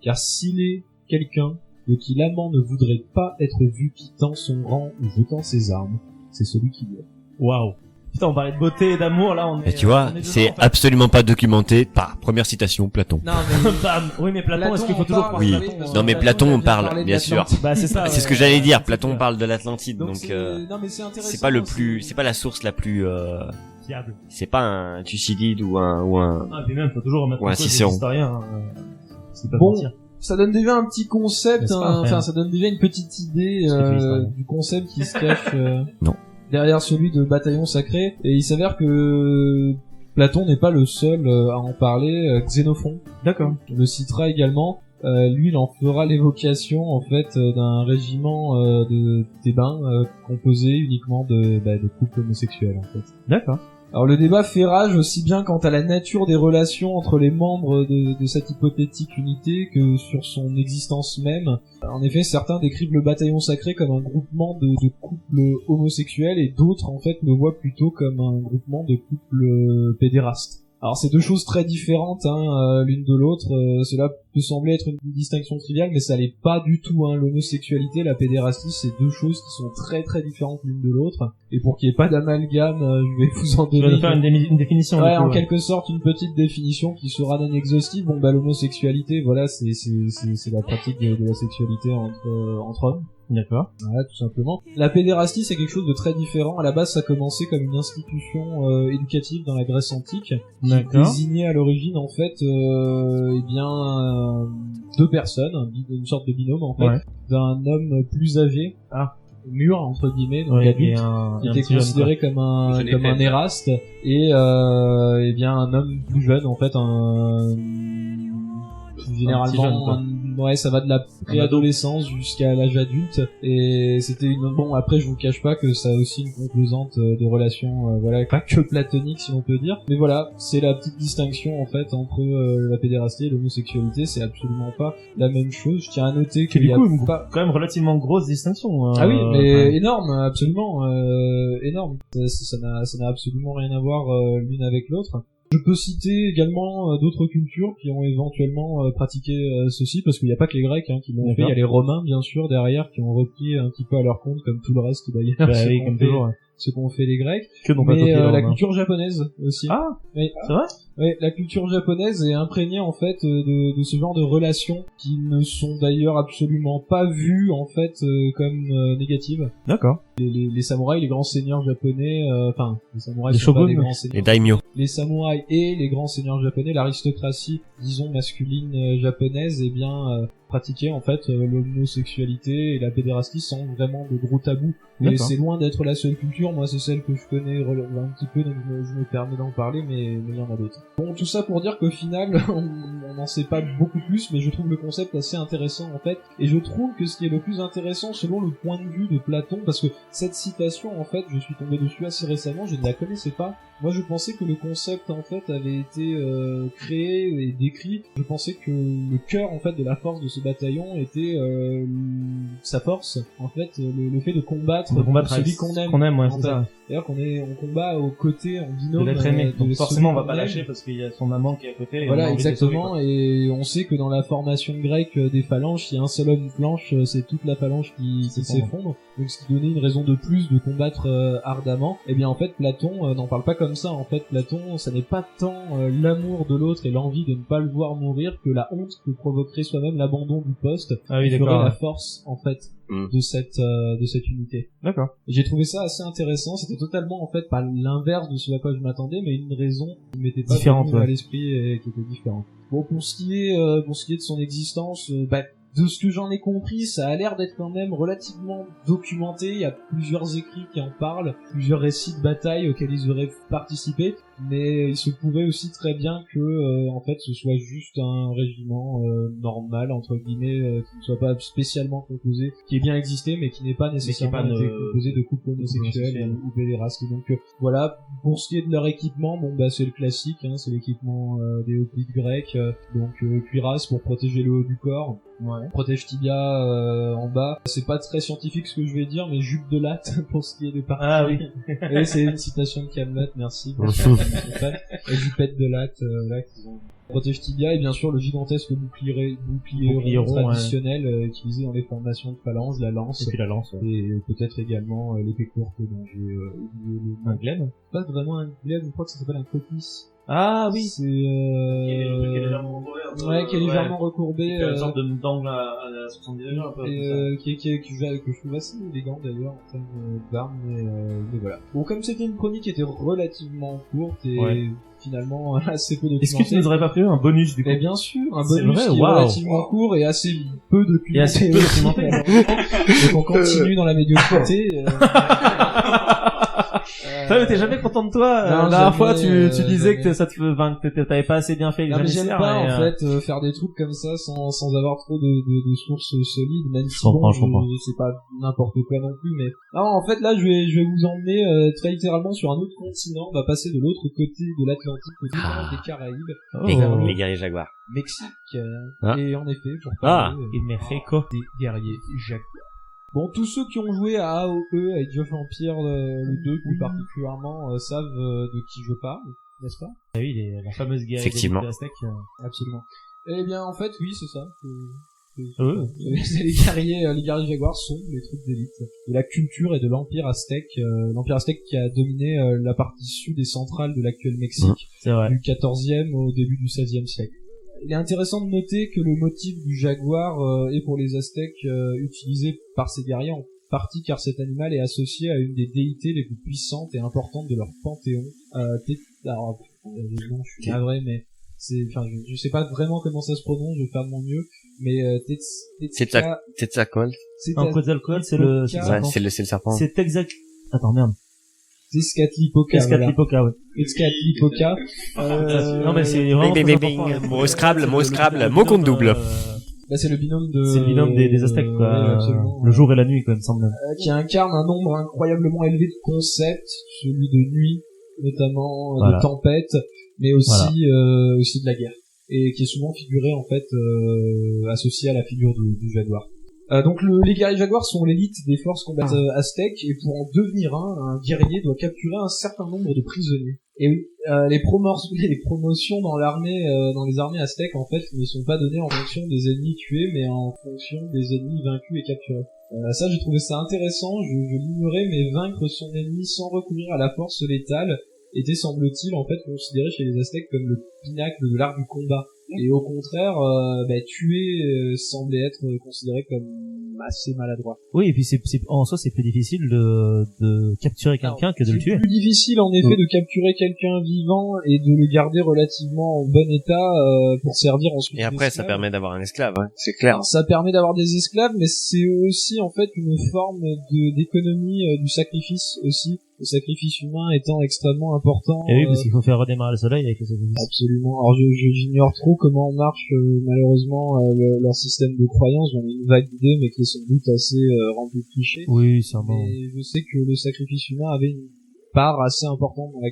Car s'il est quelqu'un de qui l'amant ne voudrait pas être vu quittant son rang ou jetant ses armes, c'est celui qui l'est. Waouh. Putain, on parlait de beauté et d'amour, là, on est... Et tu vois, on est c'est dedans, en fait. absolument pas documenté par première citation, Platon. Non, mais Bam. Oui, mais Platon, est-ce qu'il faut toujours Oui. Non, mais Platon, on parle, bien sûr. Bah, c'est ça. C'est ce que j'allais dire, Platon parle de l'Atlantide, donc non, mais c'est intéressant. c'est pas le plus, c'est pas la source la plus, Fiable. c'est pas un Thucydide ou un, Ah, puis même, faut toujours remettre Ouais, en cause les Cicéron. historiens, c'est pas Bon. mentir. Ça donne déjà un petit concept, N'est-ce pas, enfin frère ça donne déjà une petite idée Ce que fait l'historien. du concept qui se cache Non. derrière celui de bataillon sacré. Et il s'avère que Platon n'est pas le seul à en parler. Xénophon D'accord. le citera également. Lui, il en fera l'évocation en fait d'un régiment de Thébains composé uniquement de couples homosexuels en fait. D'accord. Alors le débat fait rage aussi bien quant à la nature des relations entre les membres de cette hypothétique unité que sur son existence même. En effet, certains décrivent le bataillon sacré comme un groupement de couples homosexuels et d'autres en fait le voient plutôt comme un groupement de couples pédérastes. Alors c'est deux choses très différentes l'une de l'autre. Cela peut sembler être une distinction triviale, mais ça l'est pas du tout. L'homosexualité, la pédérastie, c'est deux choses qui sont très très différentes l'une de l'autre. Et pour qu'il n'y ait pas d'amalgame, je vais vous en Tu vas donner nous faire une définition. ouais, du coup, en quelque sorte une petite définition qui sera non exhaustive. Bon bah l'homosexualité, voilà, c'est la pratique de la sexualité entre hommes. D'accord. Voilà, tout simplement. La pédérastie, c'est quelque chose de très différent. À la base, ça a commencé comme une institution éducative dans la Grèce antique, qui D'accord. désignait à l'origine, en fait, deux personnes, une sorte de binôme, en fait, Ouais. d'un homme plus âgé, mûr, entre guillemets, donc Ouais, adulte, et un qui un était petit jeune, considéré comme Jeune un épais. éraste, et bien un homme plus jeune, en fait, généralement, ouais, ça va de la préadolescence jusqu'à l'âge adulte. Et c'était bon, après, je vous cache pas que ça a aussi une composante de relation, voilà, pas que platonique, si on peut dire. Mais voilà, c'est la petite distinction, en fait, entre la pédérastie et l'homosexualité. C'est absolument pas la même chose. Je tiens à noter qu'il y a pas... quand même relativement grosse distinction. Ah oui, mais énorme, absolument, énorme. Ça n'a absolument rien à voir l'une avec l'autre. Je peux citer également d'autres cultures qui ont éventuellement pratiqué ceci, parce qu'il n'y a pas que les Grecs qui l'ont fait, il y a les Romains bien sûr derrière qui ont repris un petit peu à leur compte, comme tout le reste d'ailleurs, oui, comme toujours, ce qu'ont fait les Grecs. Que n'ont pas copié la culture japonaise aussi. Ah, oui. C'est vrai? Oui, la culture japonaise est imprégnée en fait de ce genre de relations qui ne sont d'ailleurs absolument pas vues en fait comme négatives. D'accord. Les samouraïs, les grands seigneurs japonais, les samouraïs les sont pas shoguns, des grands seigneurs. Les daimyo. Les samouraïs et les grands seigneurs japonais, l'aristocratie, disons masculine japonaise, eh bien pratiquer en fait l'homosexualité et la pédérastie sans vraiment de gros tabous. Et c'est loin d'être la seule culture, moi c'est celle que je connais un petit peu, donc je me permets d'en parler, mais il y en a d'autres. Bon, tout ça pour dire qu'au final, on n'en sait pas beaucoup plus, mais je trouve le concept assez intéressant en fait, et je trouve que ce qui est le plus intéressant selon le point de vue de Platon, parce que cette citation en fait, je suis tombé dessus assez récemment, je ne la connaissais pas. Moi je pensais que le concept en fait avait été créé et décrit, je pensais que le cœur en fait de la force de ce bataillon était sa force, en fait, le fait de combattre celui qu'on aime, ouais, c'est ça. D'ailleurs on combat aux côtés en binôme de l'être aimé, donc forcément on va pas aime. Lâcher parce qu'il y a son amant qui est à côté. Et voilà, exactement, et on sait que dans la formation grecque des phalanges, s'il y a un seul homme planche, c'est toute la phalange qui s'effondre, donc ce qui donnait une raison de plus de combattre ardemment. Et bien en fait Platon n'en parle pas comme ça, en fait Platon, ça n'est pas tant l'amour de l'autre et l'envie de ne pas le voir mourir que la honte que provoquerait soi-même l'abandon du poste, qui ferait la force en fait de cette unité. D'accord. J'ai trouvé ça assez intéressant, c'était totalement en fait pas l'inverse de ce à quoi je m'attendais, mais une raison qui m'était pas différente à l'esprit et qui était différente. Bon, pour ce qui est de son existence, de ce que j'en ai compris, ça a l'air d'être quand même relativement documenté. Il y a plusieurs écrits qui en parlent, plusieurs récits de bataille auxquels ils auraient participé, mais il se pourrait aussi très bien que en fait ce soit juste un régiment normal entre guillemets, qui ne soit pas spécialement composé, qui ait bien existé mais qui n'ait pas nécessairement été composé de couples homosexuels ou pédérastes. Donc voilà, pour ce qui est de leur équipement, c'est le classique, c'est l'équipement des hoplites grecs, donc cuirasse pour protéger le haut du corps. Ouais. Protège tibia en bas. C'est pas très scientifique ce que je vais dire, mais jupe de latte pour ce qui est des parties. Ah oui. Et c'est une citation de Kaamelott, merci. Et jupette de latte, là, qu'ils ont. Protège tibia et bien sûr le gigantesque bouclier rond traditionnel utilisé dans les formations de phalange, la lance. Et puis la lance. Ouais. Et peut-être également l'épée courte dont j'ai oublié le nom. Un glaive. Pas vraiment un glaive, je crois que ça s'appelle un copice. Ah oui, c'est qui est légèrement recourbé, qui est légèrement recourbé, une sorte d'angle à 70 degrés un peu. Que je trouve assez élégant d'ailleurs en termes d'armes, mais voilà. Bon, comme c'était une chronique qui était relativement courte et finalement assez peu documentée. Est-ce que tu nous aurais pas prévu un bonus du coup? Bien sûr, un bonus qui est relativement court et assez peu documenté. Donc on continue dans la médiocrité. T'es jamais content de toi. La dernière fois, tu disais que t'avais pas assez bien fait les janissaires. J'aime pas, en fait, faire des trucs comme ça sans avoir trop de sources solides, même si c'est pas n'importe quoi non plus, mais, non, en fait, là, je vais vous emmener, très littéralement sur un autre continent. On va passer de l'autre côté de l'Atlantique, côté des Caraïbes. Les guerriers jaguars. Mexique. Et en effet, pour parler, des guerriers jaguars. Bon, tous ceux qui ont joué à AOE, à Age of Empires le 2 plus particulièrement, savent de qui je parle, n'est-ce pas? Ah oui, la fameuse guerre effectivement. De Aztèque. Absolument. Eh bien, en fait, oui, c'est ça. Les guerriers jaguars sont les troupes d'élite de la culture et de l'empire aztèque. L'empire aztèque qui a dominé la partie sud et centrale de l'actuel Mexique, du 14e au début du 16e siècle. Il est intéressant de noter que le motif du jaguar est pour les Aztèques utilisé par ces guerriers en partie car cet animal est associé à une des déités les plus puissantes et importantes de leur panthéon. Alors, je suis navré, mais je sais pas vraiment comment ça se prononce, je vais faire de mon mieux, mais Tetzalcoatl. Un Quetzalcoatl, c'est le serpent. C'est exact. Attends, merde. Tezcatlipoca. Tezcatlipoca, ouais. Tezcatlipoca. Non, mais c'est vraiment Bing, très bing, bing, important, bing. hein. Mot Scrabble, mot Le Scrabble, binôme, mot compte double. Bah, c'est le binôme de... C'est le binôme des Aztèques, ouais, quoi. absolument. Le jour et la nuit, quoi, il me semble même. Qui incarne un nombre incroyablement élevé de concepts, celui de nuit, notamment, Voilà. de tempête, mais aussi, aussi de la guerre. Et qui est souvent figuré, en fait, associé à la figure du jaguar. Donc les guerriers jaguars sont l'élite des forces combattes aztèques, et pour en devenir un guerrier doit capturer un certain nombre de prisonniers. Et oui, les promotions dans l'armée, dans les armées aztèques, en fait, ne sont pas données en fonction des ennemis tués, mais en fonction des ennemis vaincus et capturés. Ça, j'ai trouvé ça intéressant, je l'ignorais, mais vaincre son ennemi sans recourir à la force létale était, semble-t-il, en fait, considéré chez les aztèques comme le pinacle de l'art du combat. Et au contraire, tuer semblait être considéré comme assez maladroit. Oui, et puis en soi, c'est plus difficile de capturer quelqu'un que de le tuer. C'est plus difficile, en effet, de capturer quelqu'un vivant et de le garder relativement en bon état pour servir ensuite. Et après, ça permet d'avoir un esclave, hein, c'est clair. Alors, ça permet d'avoir des esclaves, mais c'est aussi, en fait, une forme d'économie du sacrifice aussi. Le sacrifice humain étant extrêmement important. Et oui, parce qu'il faut faire redémarrer le soleil avec le sacrifice. Absolument. Alors j'ignore trop comment marche malheureusement leur système de croyance. J'en ai une vague idée, mais qui est sans doute assez rempli de clichés. Oui, c'est un bon. Mais je sais que le sacrifice humain avait une part assez importante dans la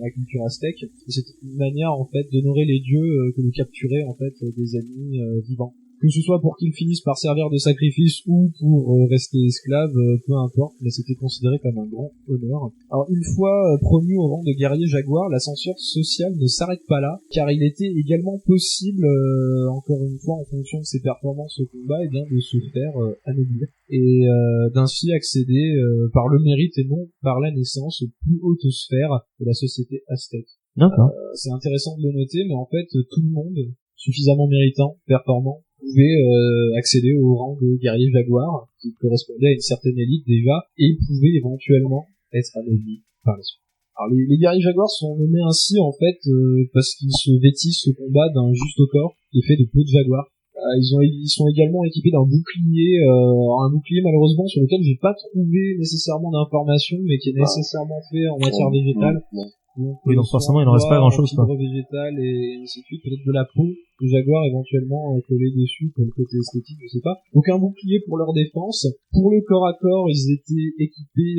culture aztèque. Et c'était une manière en fait d'honorer les dieux que de capturer en fait des ennemis vivants. Que ce soit pour qu'ils finissent par servir de sacrifice ou pour rester esclaves, peu importe, mais c'était considéré comme un grand honneur. Alors une fois promu au rang de guerrier jaguar, l'ascenseur social ne s'arrête pas là, car il était également possible, encore une fois en fonction de ses performances au combat, et bien de se faire anoblir et d'ainsi accéder par le mérite et non par la naissance aux plus hautes sphères de la société aztèque. D'accord. C'est intéressant de le noter, mais en fait tout le monde suffisamment méritant, performant, pouvait accéder au rang de guerrier jaguar, qui correspondait à une certaine élite déjà, et il pouvait éventuellement être anobli par la suite. Alors les guerriers jaguars sont nommés ainsi en fait parce qu'ils se vêtissent au combat d'un juste au corps qui est fait de peau de jaguar. Ils sont également équipés d'un bouclier, un bouclier malheureusement sur lequel j'ai pas trouvé nécessairement d'informations, mais qui est nécessairement fait en matière végétale. Oui, donc forcément, il en reste pas grand-chose, quoi. Végétal et ainsi de suite, peut-être de la peau de jaguar éventuellement collée dessus pour le côté esthétique, je sais pas. Donc un bouclier pour leur défense. Pour le corps à corps, ils étaient équipés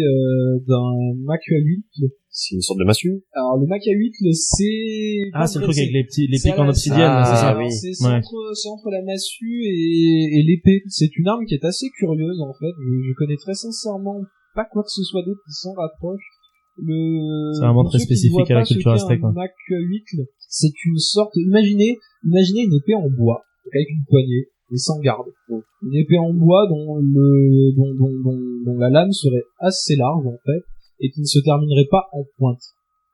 d'un macuahuitl. C'est une sorte de massue. Alors le macuahuitl, c'est... Ah, c'est le truc avec les pics en la- obsidienne, Ah, c'est ça. oui. C'est Ouais. entre la massue et l'épée. C'est une arme qui est assez curieuse en fait. Je connais très sincèrement pas quoi que ce soit d'autre qui s'en rapproche. C'est vraiment pour très ceux qui ne spécifique voient à la pas ce culture qu'est aztèque, un quoi. macuahuitl, c'est une sorte, imaginez une épée en bois, donc avec une poignée, et sans garde. Donc, une épée en bois dont la lame serait assez large, en fait, et qui ne se terminerait pas en pointe.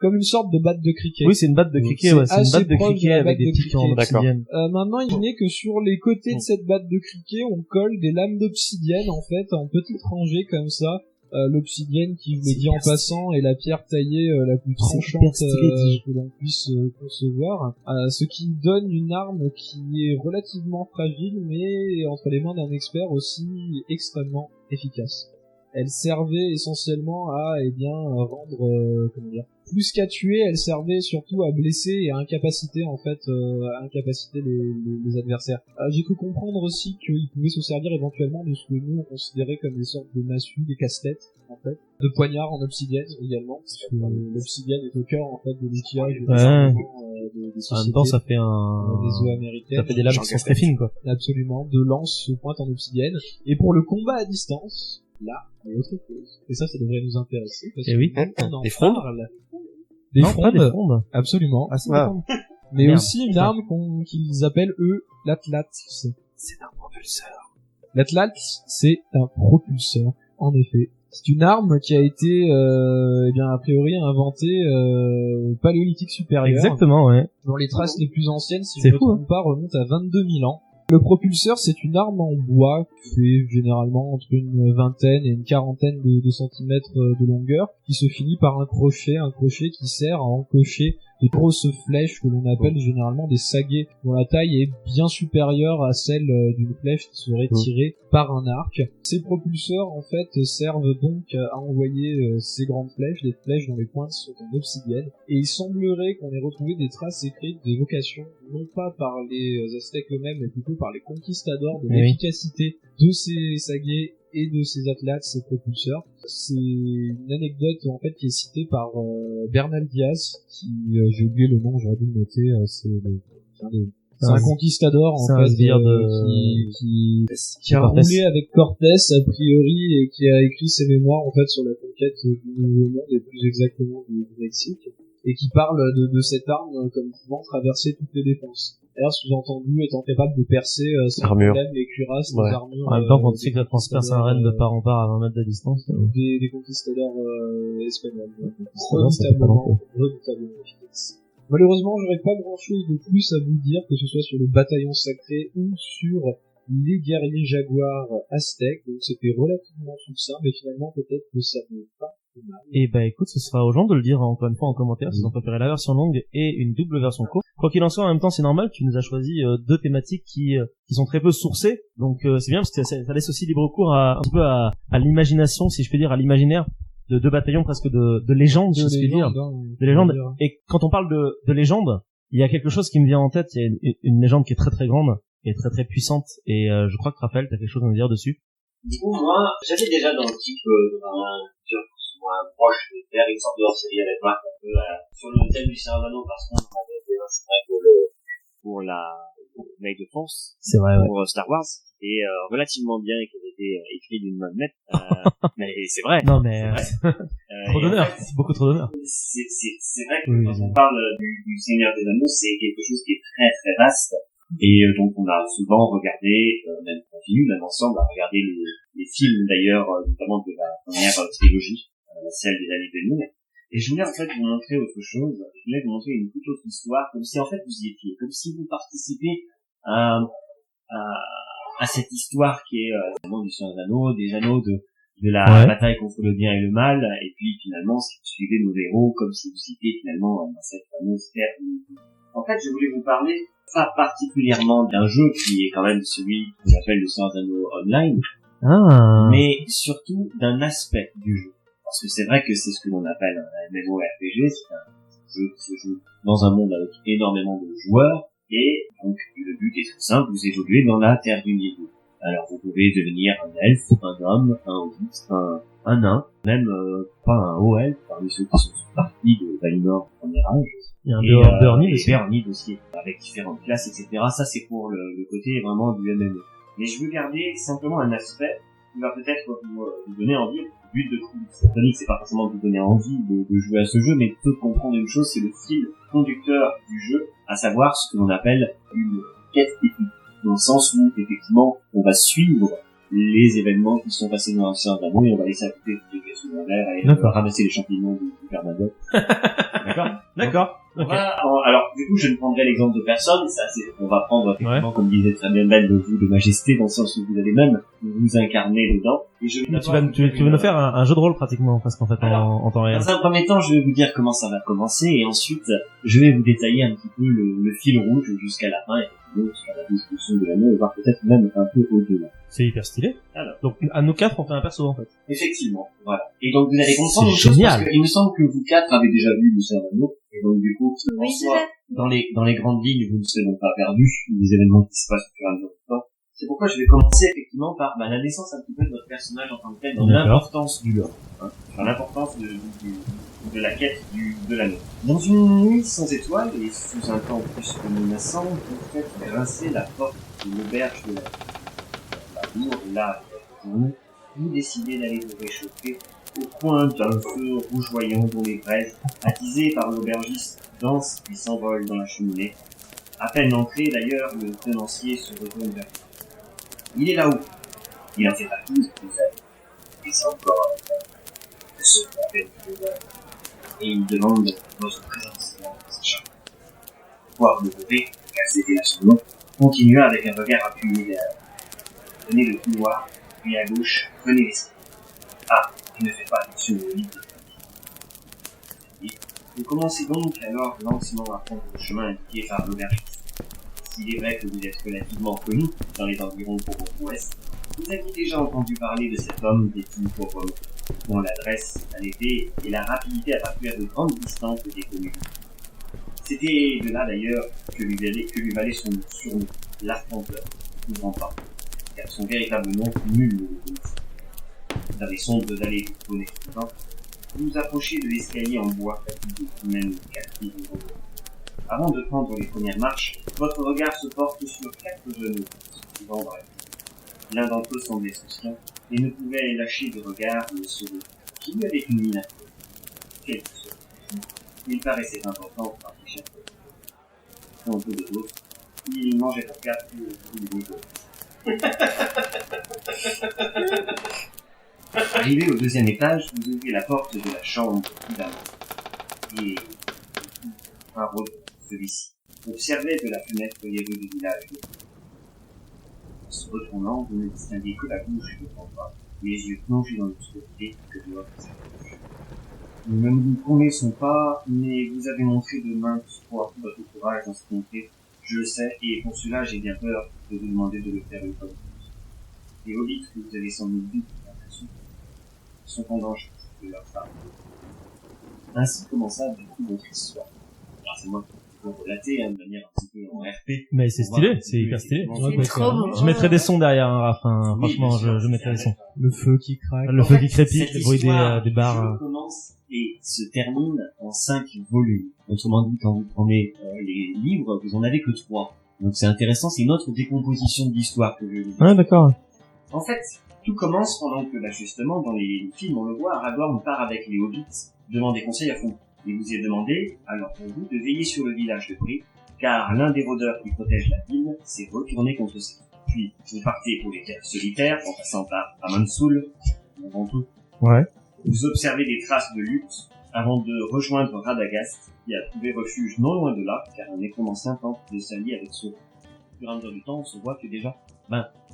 Comme une sorte de batte de cricket. Oui, c'est une batte de cricket, C'est ouais, c'est une assez batte de proche de cricket la avec batte des de pics en cricket. obsidienne. Maintenant, imaginez que sur les côtés de cette batte de cricket, on colle des lames d'obsidienne, en fait, en petites rangées comme ça. L'obsidienne qui, je l'ai dit en passant, est la pierre taillée la plus tranchante que l'on puisse concevoir, ce qui donne une arme qui est relativement fragile, mais entre les mains d'un expert aussi extrêmement efficace. Elle servait essentiellement à, rendre, plus qu'à tuer, elle servait surtout à blesser et à incapaciter en fait, les adversaires. J'ai cru comprendre aussi qu'ils pouvaient se servir éventuellement de ce que nous on considérait comme des sortes de massues, des casse-têtes en fait, de poignards en obsidienne également, parce que l'obsidienne est au cœur en fait de l'outillage des En même sociétés, temps, ça fait des eaux américaines. ça fait des lames qui sont très fines, quoi. Absolument, de lances aux pointes en obsidienne. Et pour le combat à distance, là, il y a autre chose. Et ça devrait nous intéresser. Parce Eh oui. que on en Des frondes parle. Non, pas des frondes. Absolument. Ah, c'est des Ah. frondes. Mais Merde. aussi une arme qu'ils appellent eux l'Atlatl. C'est un propulseur. L'Atlatl, c'est un propulseur. En effet. C'est une arme qui a été, a priori inventée au Paléolithique supérieur. Exactement, ouais. Dont les traces les plus anciennes, si je C'est ne me fou, trompe pas, remontent à 22 000 ans. Le propulseur, c'est une arme en bois qui fait généralement entre une vingtaine et une quarantaine de centimètres de longueur, qui se finit par un crochet qui sert à encocher de grosses flèches que l'on appelle généralement des saguets, dont la taille est bien supérieure à celle d'une flèche qui serait tirée par un arc. Ces propulseurs en fait servent donc à envoyer ces grandes flèches, des flèches dont les pointes sont en obsidienne, et il semblerait qu'on ait retrouvé des traces écrites d'évocation, non pas par les Aztèques eux-mêmes, mais plutôt par les conquistadors, de l'efficacité de ces saguets et de ces atlas, ces propulseurs. C'est une anecdote en fait qui est citée par Bernal Diaz, qui j'ai oublié le nom, j'aurais dû le noter, c'est un conquistador en fait qui a roulé avec Cortés a priori et qui a écrit ses mémoires en fait sur la conquête du Nouveau Monde et plus exactement du Mexique, et qui parle de cette arme comme pouvant traverser toutes les défenses. D'ailleurs, sous-entendu, étant capable de percer sans problème les cuirasses, les armures. En même temps, quand tu sais que ça transperce un renne de part en part à 20 mètres de distance. Des conquistadors espagnols. Redoutablement efficaces. Malheureusement, j'aurais pas grand-chose de plus à vous dire, que ce soit sur le bataillon sacré ou sur les guerriers jaguars aztèques. Donc c'était relativement succinct, mais finalement peut-être que ça n'est pas mal. Et bah écoute, ce sera aux gens de le dire encore une fois en commentaire s'ils ont préféré la version longue et une double version courte. Quoi qu'il en soit, en même temps, c'est normal, tu nous as choisi deux thématiques qui sont très peu sourcées. Donc c'est bien parce que ça laisse aussi libre cours un peu à l'imagination, si je peux dire, à l'imaginaire de deux bataillons presque de légendes, si je puis dire. De légendes. Et quand on parle de légende, il y a quelque chose qui me vient en tête, il y a une légende qui est très très grande et très très puissante, et je crois que Raphaël, t'as quelque chose à nous dire dessus. Du coup, moi, j'avais déjà dans le type dans un futur plus ou moins proche de faire une sorte de hors-série avec Marc un peu sur le thème du Seigneur des Anneaux, parce qu'on en avait fait c'est vrai pour la Mail de France, c'est vrai, pour Star Wars, et relativement bien, et qui avait été écrit d'une main de maître, mais c'est vrai. Non mais trop d'honneur, en fait, c'est beaucoup trop d'honneur. C'est vrai que quand on parle du Seigneur des Anneaux, c'est quelque chose qui est très très vaste. Et donc on a souvent regardé, même continue, même ensemble, à regarder les films d'ailleurs, notamment de la première trilogie, celle des années 2000. Et je voulais en fait vous montrer autre chose, je voulais vous montrer une toute autre histoire, comme si en fait vous y étiez, comme si vous participez à cette histoire qui est du Seigneur des Anneaux, de la bataille contre le bien et le mal, et puis finalement si vous suivez nos héros, comme si vous étiez finalement dans cette fameuse terre. En fait, je voulais vous parler pas particulièrement d'un jeu qui est quand même celui que j'appelle le Seigneur des Anneaux Online, mais surtout d'un aspect du jeu. Parce que c'est vrai que c'est ce que l'on appelle un MMORPG, c'est un jeu qui se joue dans un monde avec énormément de joueurs, et donc le but est tout simple, vous évoluez dans la Terre du Milieu. Alors vous pouvez devenir un elfe, un homme, un hobbit, un nain, même pas un haut elfe, parmi ceux qui sont partis de Valinor au premier âge. Il y a un Bernid aussi, avec différentes classes, etc. Ça, c'est pour le côté vraiment du MMO. Mais je veux garder simplement un aspect qui va peut-être vous donner envie. Le but de Chronique, c'est pas forcément de vous donner envie de jouer à ce jeu, mais de comprendre une chose, c'est le fil conducteur du jeu, à savoir ce que l'on appelle une quête épique. Dans le sens où, effectivement, on va suivre les événements qui sont passés dans l'ancien Anneau et on va laisser à côté toutes les quêtes secondaires et on va ramasser les champignons du Bernadotte. D'accord. Voilà. Alors, du coup, je ne prendrai l'exemple de personne. Ça, on va prendre, effectivement, comme disait très bien Ben, de vous, de majesté, dans le sens où vous allez même vous incarner dedans. Et tu veux nous faire un jeu de rôle, pratiquement, parce qu'en fait, en temps réel. Dans un premier temps, je vais vous dire comment ça va commencer, et ensuite, je vais vous détailler un petit peu le fil rouge jusqu'à la fin, et jusqu'à la discussion de l'anneau, et voir peut-être même un peu au-delà. C'est hyper stylé. Alors. Donc, à nous quatre, on fait un perso, en fait. Effectivement, voilà. Et donc, vous allez comprendre une chose, parce qu'il me semble que vous quatre avez déjà vu le Seigneur des Anneaux, et donc, du coup, en soi, dans les grandes lignes, vous ne serez donc pas perdus, les événements qui se passent au fur et à mesure du temps. C'est pourquoi je vais commencer, effectivement, par la naissance un petit peu de votre personnage en tant que tel, dans l'importance du lore, dans l'importance de la quête de l'anneau. Dans une nuit sans étoiles, et sous un temps plus que menaçant, vous faites grincer la porte de l'auberge de la bourre, là, vous décidez d'aller vous réchauffer au coin d'un feu rougeoyant dont les braises, attisées par l'aubergiste, dansent et s'envolent dans la cheminée. À peine entré, d'ailleurs, le tenancier se retourne vers vous. Il est là-haut. Il en fait partie, vous savez. Et c'est encore de ce qu'on appelle le devoir. Et il demande votre présence dans sa chambre. Voir le lever, car c'était la chambre, continua avec un regard appuyé derrière. Prenez le couloir, puis à gauche, prenez l'escalier. Ah, il ne fait pas attention au lit. Vous commencez donc alors lentement à prendre le chemin indiqué par l'aubergiste. S'il est vrai que vous êtes relativement connu dans les environs Port-au-Ouest, vous aviez déjà entendu parler de cet homme détenu pauvrement, dont l'adresse, la l'épée et la rapidité à parcourir de grandes distances étaient connues. C'était de là d'ailleurs que lui valait son surnom, l'Arpenteur, ou grand pas, car son véritable nom, nul ne le connaissait. Dans les sombres allées du poney suivant, vous vous approchez de l'escalier en bois fatigué, même quartier de Bordeaux. Avant de prendre les premières marches, votre regard se porte sur 4 jeunes se trouvant dans la ville. L'un d'entre eux semblait souciant et ne pouvait lâcher de regard le second, qui lui avait une mine affreuse. Quelque chose. Il paraissait important pour un petit chapeau. Un peu de l'autre, il mangeait pour 4 ou du niveau. Arrivé au 2e étage, vous ouvrez la porte de la chambre prudemment. Et un rôle, celui-ci, observait de la fenêtre les rues du village. En se retournant, vous ne distinguez que la bouche de votre pas, les yeux plongés dans l'obscurité que doit vous approcher. Nous ne nous connaissons pas, mais vous avez montré de maintes fois votre courage dans cette contrée. Je le sais, et pour cela j'ai bien peur de vous demander de le faire une fois de plus. Les hobbits que vous avez sans doute vus sont en danger de leur femme. Ainsi commença du coup votre histoire. Alors c'est moi qui peux relater de manière un petit peu en RP. Mais c'est stylé, c'est hyper stylé. C'est trop beau. Je mettrai des sons derrière, hein, Raph, hein. Oui, franchement, bien sûr, je mettrai des sons. Le feu qui craque. Le feu qui crépite, Cette le bruit histoire des barres. commence et se termine en 5 volumes. Autrement dit, quand vous prenez les livres, vous en avez que 3. Donc c'est intéressant, c'est une autre décomposition de l'histoire que je vais vous dire. Ouais, d'accord. En fait, tout commence pendant que, justement, dans les films, on le voit, Aragorn part avec les hobbits, demander conseil à Frodo. Il vous est demandé, alors pour vous, de veiller sur le village de Bree, car l'un des rôdeurs qui protège la ville s'est retourné contre ses. Puis, vous partez pour les terres solitaires, en passant par Amansul, avant tout. Ouais. Vous observez des traces de lutte, avant de rejoindre Radagast, qui a trouvé refuge non loin de là, car un nécromancien tente de s'allier avec Sauron. Au fur et à mesure du temps, on se voit que déjà,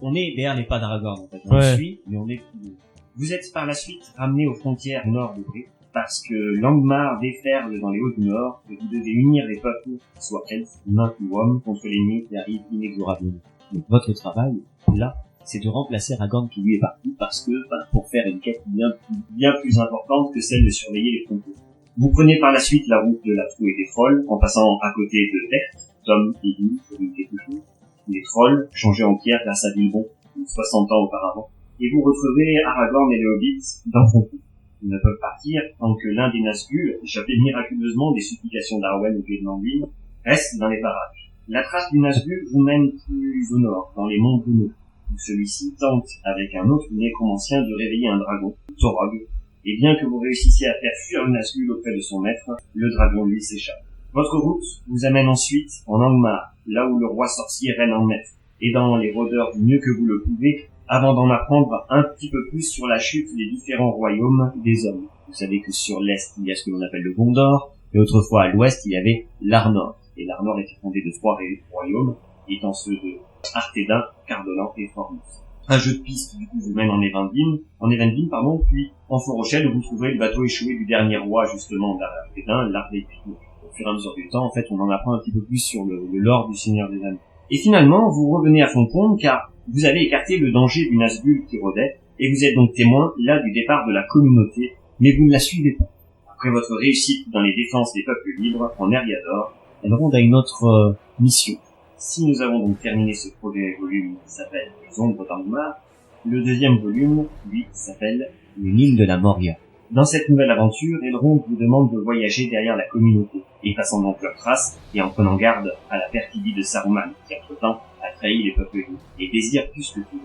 on est derrière les pas d'Aragorn, en fait. On le suit, mais on est plus. Vous êtes par la suite ramené aux frontières nord de Bree, parce que Langmar déferle dans les hauts du nord, et vous devez unir les peuples, soit elfes, nains ou hommes, contre l'ennemi qui arrive inexorablement. Donc votre travail, là, c'est de remplacer Aragorn qui lui est parti, parce que, pour faire une quête bien plus importante que celle de surveiller les frontières. Vous prenez par la suite la route de la Troue et des Trolls, en passant à côté de Tech, Tom et Guy, pour une quelque chose. Les trolls, changés en pierre grâce à Bilbon, 60 ans auparavant, et vous retrouvez Aragorn et les hobbits dans Fronteau. Ils ne peuvent partir tant que l'un des Nazgûl, échappé miraculeusement des supplications d'Arwen ou Glenlandwin, reste dans les parages. La trace du Nazgûl vous mène plus au nord, dans les monts Bruneux, où celui-ci tente, avec un autre nécromancien, de réveiller un dragon, Torog, et bien que vous réussissiez à faire fuir le Nazgûl auprès de son maître, le dragon lui s'échappe. Votre route vous amène ensuite en Angmar, là où le roi sorcier règne en maître, et dans les rôdeurs du mieux que vous le pouvez, avant d'en apprendre un petit peu plus sur la chute des différents royaumes des hommes. Vous savez que sur l'est, il y a ce que l'on appelle le Gondor, et autrefois à l'ouest, il y avait l'Arnor. Et l'Arnor était fondé de 3 royaumes, étant ceux de Arthedain, Cardolan et Formos. Un jeu de piste, du coup, vous mène en Evenville, puis en Fort-Rochelle, où vous trouverez le bateau échoué du dernier roi, justement, d'Arthedain, l'Ardépine. Au fur et à mesure du temps, en fait, on en apprend un petit peu plus sur le lore du Seigneur des Anneaux. Et finalement, vous revenez à Fontcombe, car vous avez écarté le danger du Nazgûl qui rôdait, et vous êtes donc témoin, là, du départ de la communauté, mais vous ne la suivez pas. Après votre réussite dans les défenses des peuples libres, en Eriador, elle ronde à une autre mission. Si nous avons donc terminé ce premier volume qui s'appelle Les Ombres d'Angmar, le 2e volume, lui, s'appelle Les Mines de la Moria. Dans cette nouvelle aventure, Elrond vous demande de voyager derrière la communauté, effaçant donc leurs traces et en prenant garde à la perfidie de Saruman, qui entre-temps a trahi les peuples libres et désire plus que tout.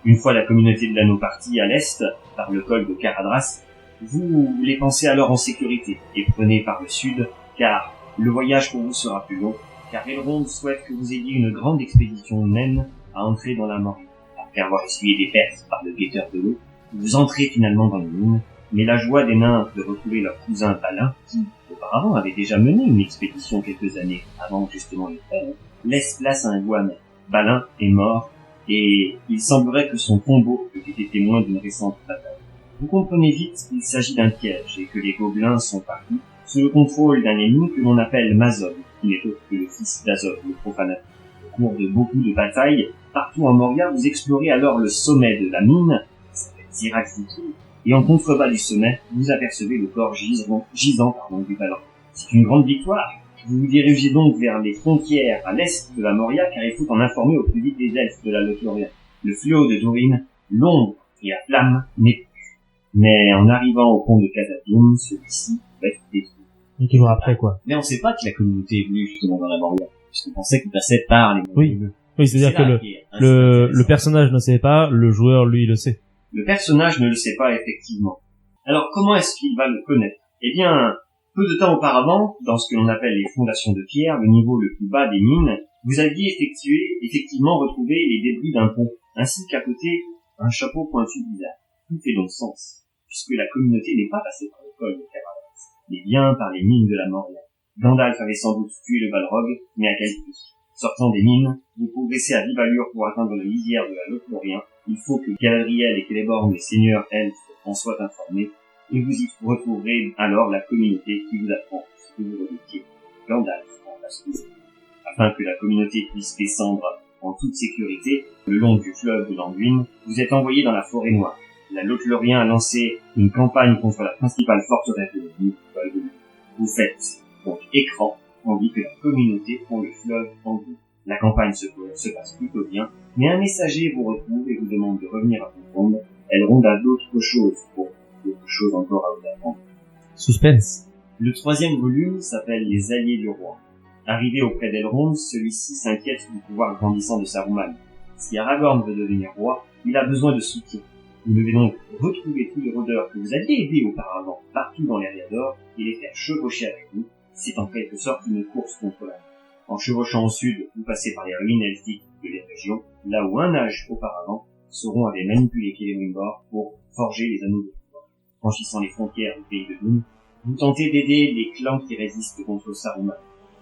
Une fois la communauté de l'anneau partie à l'est, par le col de Caradhras, vous les pensez alors en sécurité et prenez par le sud, car le voyage pour vous sera plus long, car Elrond souhaite que vous ayez une grande expédition naine à entrer dans la Moria. Après avoir essuyé des pertes par le guetteur de l'eau, vous entrez finalement dans les mines, mais la joie des nains de retrouver leur cousin Balin, qui, auparavant, avait déjà mené une expédition quelques années avant justement le faire, laisse place à un goût amer. Balin est mort, et il semblerait que son tombeau ait été témoin d'une récente bataille. Vous comprenez vite qu'il s'agit d'un piège, et que les gobelins sont partis, sous le contrôle d'un ennemi que l'on appelle Mazon, qui n'est autre que le fils d'Azov, le profanateur. Au cours de beaucoup de batailles, partout en Moria, vous explorez alors le sommet de la mine, qui s'appelle Zirak-Ziki, et en contrebas du sommet, vous apercevez le corps gisant du Balrog. C'est une grande victoire. Vous vous dirigez donc vers les frontières à l'est de la Moria, car il faut en informer au plus vite les elfes de la Lothlórien. Le fléau de Durin, l'ombre et la flamme n'est plus. Mais en arrivant au pont de Khazad-dûm, celui-ci va être détruit. Et toujours après, quoi. Mais on sait pas que la communauté est venue justement dans la Moria, puisqu'on pensait qu'il passait par les Oui. Oui, c'est-à-dire que le personnage ne sait pas, le joueur, lui, le sait. Le personnage ne le sait pas, effectivement. Alors, comment est-ce qu'il va le connaître? Eh bien, peu de temps auparavant, dans ce que l'on appelle les fondations de pierre, le niveau le plus bas des mines, vous aviez effectivement retrouvé les débris d'un pont, ainsi qu'à côté, un chapeau pointu bizarre. Tout fait donc sens, puisque la communauté n'est pas passée par le col de Kharadas, mais bien par les mines de la Moria. Gandalf avait sans doute tué le Balrog, mais à quel prix? Sortant des mines, vous progressez à vive allure pour atteindre la lisière de la Lothlórien. Il faut que Galadriel et Celeborn, les seigneurs elfes, en soient informés, et vous y retrouverez alors la communauté qui vous apprend ce que vous redoutiez. Gandalf en passe tout. Afin que la communauté puisse descendre en toute sécurité le long du fleuve de l'Anduin, vous êtes envoyé dans la forêt noire. La Lothlórien a lancé une campagne contre la principale forteresse de l'ennemi. Vous faites donc écran, tandis que la communauté prend le fleuve en vue. La campagne se passe plutôt bien, mais un messager vous retrouve et vous demande de revenir à Elrond. Elrond a d'autres choses encore à vous apprendre. Suspense. Le 3e volume s'appelle Les Alliés du Roi. Arrivé auprès d'Elrond, celui-ci s'inquiète du pouvoir grandissant de Saruman. Si Aragorn veut devenir roi, il a besoin de soutien. Vous devez donc retrouver tous les rôdeurs que vous aviez aidés auparavant partout dans l'Eriador et les faire chevaucher avec vous. C'est en quelque sorte une course contre la mort. En chevauchant au sud, vous passez par les ruines elfiques de les régions, là où un âge auparavant, Sauron avait manipulé Celebrimbor pour forger les anneaux de pouvoir. Franchissant les frontières du pays de Dûn, vous tentez d'aider les clans qui résistent contre Saruman.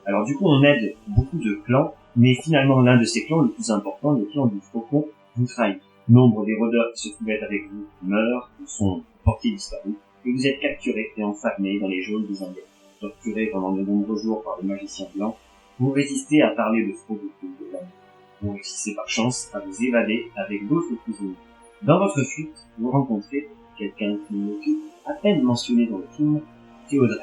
Alors du coup, on aide beaucoup de clans, mais finalement l'un de ces clans, le plus important, le clan du Faucon, vous trahit. Nombre des rôdeurs qui se trouvaient avec vous meurent ou sont portés disparus, et vous êtes capturés et enfermés dans les geôles des Anglais. Torturés pendant de nombreux jours par le magicien blanc, vous résistez à parler de Frodo de l'âme. Vous réussissez par chance à vous évader avec d'autres prisonniers. Dans votre fuite, vous rencontrez quelqu'un qui est à peine mentionné dans le film, Théoden.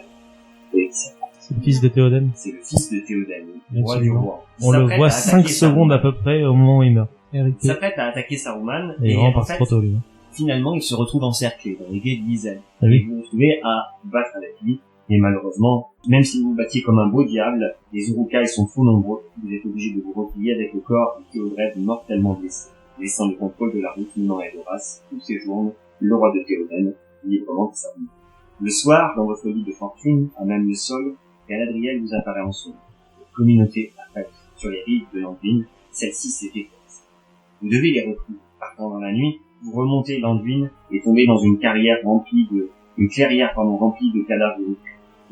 C'est le fils de Théoden. C'est le fils de Théoden, roi sûr. du roi. On le voit 5 secondes à peu près au moment où il meurt. Il s'apprête à attaquer Saruman, Et il rentre trop tôt, lui. Finalement, il se retrouve encerclé dans les guets de Gizeh. Ah oui. Et vous vous retrouvez à battre avec lui. Et malheureusement, même si vous vous battiez comme un beau diable, les Uruk-hai sont trop nombreux. Vous êtes obligé de vous replier avec le corps de Théodred mortellement blessé. Laissant le contrôle de la route menant à Edoras, tout séjourne le roi de Théoden, librement de Saruman. Le soir, dans votre lit de fortune, à même le sol, Galadriel vous apparaît en son. La communauté apparaît sur les rives de l'Anduin, celle-ci s'est éclaircie. Vous devez les retrouver. Partant dans la nuit, vous remontez l'Anduin et tombez dans une clairière remplie de cadavres.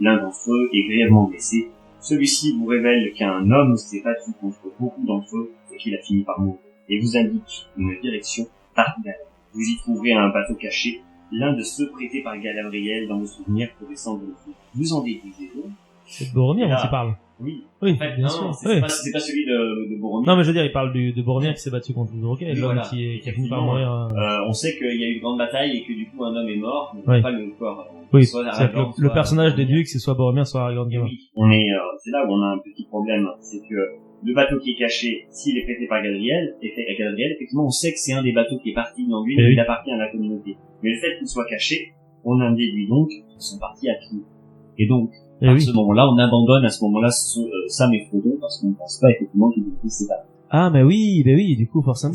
L'un d'entre eux est grièvement blessé. Celui-ci vous révèle qu'un homme s'est battu contre beaucoup d'entre eux et qu'il a fini par mourir. Et vous indique une direction par Galadriel. Vous y trouverez un bateau caché, l'un de ceux prêtés par Galadriel dans vos souvenirs pour descendre le fleuve. Vous en déduisez donc. C'est de Boromir dont il parle. Oui. Oui, En fait, bien non, sûr. c'est Oui. pas celui de Boromir. Non, mais je veux dire, il parle de Boromir qui s'est battu contre les Uruk-hai, Oui, l'homme voilà. qui a fini par mourir. On sait qu'il y a eu une grande bataille et que du coup un homme est mort, mais on Oui. n'a pas le corps. Oui, Soit c'est-à-dire que Aragorn, le soit personnage Boromir. déduit que c'est soit Boromir, soit Aragorn qui est mort. Oui, c'est là où on a un petit problème, c'est que le bateau qui est caché, s'il est prêté par Galadriel, effectivement, on sait que c'est un des bateaux qui est parti de l'Anduin, oui. il appartient à la communauté. Mais le fait qu'il soit caché, on en déduit donc qu'ils sont partis à pied. Et donc, Et à oui. ce moment-là, on abandonne à ce moment-là Sam et Frodo, parce qu'on ne pense pas effectivement qu'ils vont se séparer. Ah, mais oui, du coup, forcément,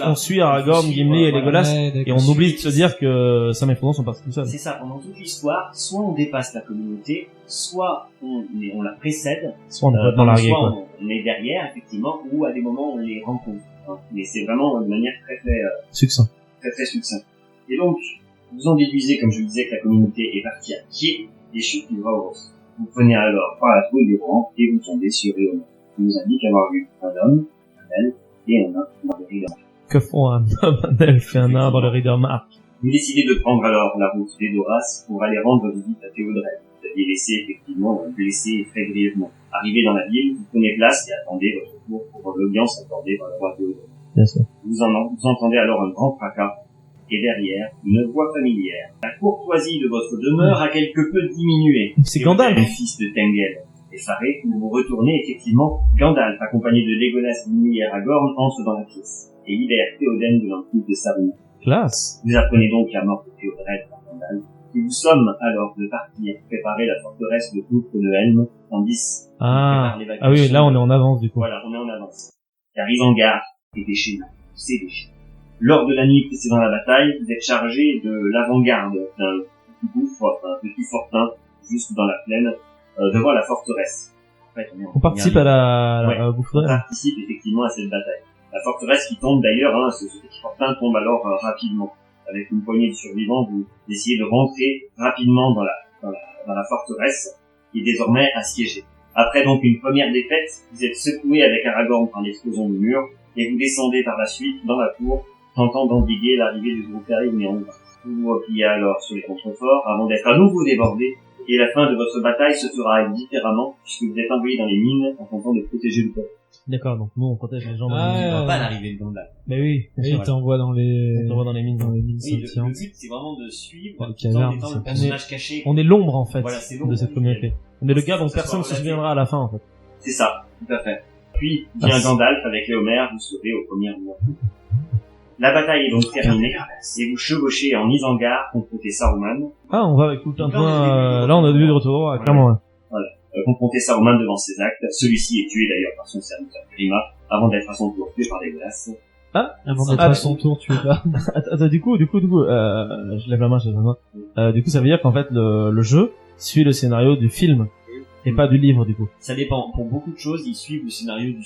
on suit Aragorn, Gimli et Legolas, et on oublie de se dire que Sam et Frodo sont partis tout seuls. C'est ça, pendant toute l'histoire, soit on dépasse la communauté, soit on la précède, Soit on est dans largué, soit quoi. on est derrière, effectivement, ou à des moments on les rencontre. Hein. Mais c'est vraiment de manière très Succinct. très succincte. Et donc, vous en déduisez, comme je disais, que la communauté est partie à pied des chutes du Rauros. Vous prenez alors par la trouée du rang et vous tombez sur Éomer. Il vous indique avoir vu un homme, un elfe et un nain dans le Readermark. Que font un homme, un elfe et un nain dans le Readermark? Vous décidez de prendre alors la route d'Edoras pour aller rendre visite à Théodred. Vous aviez laissé effectivement blessé très grièvement. Arrivé dans la ville, vous prenez place et attendez votre tour pour l'audience accordée par le roi Théodène. Bien sûr. Vous entendez alors un grand fracas, et derrière, une voix familière. La courtoisie de votre demeure a quelque peu diminué. C'est Gandalf. Le fils de Tengel. Effaré, vous vous retournez effectivement. Gandalf, accompagné de Legolas, Gimli et Aragorn, entre dans la pièce et libère Théoden de l'emprise de Saruman. Classe. Vous apprenez donc la mort de Théodred par Gandalf, et vous sommes alors de partir préparer la forteresse de Cloufre de Helm, tandis Ah oui, là on est en avance du coup. Voilà, on est en avance. Car Isengard est déchaîné, c'est déchaîné. Lors de la nuit précédant la bataille, vous êtes chargé de l'avant-garde d'un gouffre, un petit fortin, juste dans la plaine, devant la forteresse. En fait, on participe à la boufferie. On participe effectivement à cette bataille. La forteresse qui tombe d'ailleurs, hein, ce petit fortin tombe alors rapidement. Avec une poignée de survivants, vous essayez de rentrer rapidement dans la forteresse, qui est désormais assiégée. Après donc une première défaite, vous êtes secoué avec Aragorn par l'explosion du mur, et vous descendez par la suite dans la cour, tentant d'endiguer l'arrivée des Uruk-hai et Angmar. Vous vous repliez alors sur les contreforts avant d'être à nouveau débordé, et la fin de votre bataille se fera différemment, puisque vous êtes envoyé dans les mines en tentant de protéger le peuple. D'accord, donc nous on protège les gens dans les mines. On va pas l'arrivée de Gandalf. Mais oui, il t'envoie dans les mines. Oui, le but c'est vraiment de suivre les tout en cavernes, étant le personnage caché. On est l'ombre en fait Voilà, c'est l'ombre de cette communauté. On est le gars dont personne ne se souviendra à la fin en fait. C'est ça, tout à fait. Puis vient Gandalf avec Léomer, vous sauvez aux premières minutes. La bataille est donc terminée, et vous chevauchez en Isengard confronter Saruman. Ah, on va avec tout un point, là on a vu de retour, clairement. Voilà. Confronter Saruman devant ses actes. Celui-ci est tué d'ailleurs par son serviteur Grima, avant d'être à son tour tué par les glaces. Ah, avant d'être à son tour tué pas. Attends, du coup, je lève la main, du coup ça veut dire qu'en fait le jeu suit le scénario du film. Et pas du livre, du coup. Ça dépend. Pour beaucoup de choses, ils suivent le scénario du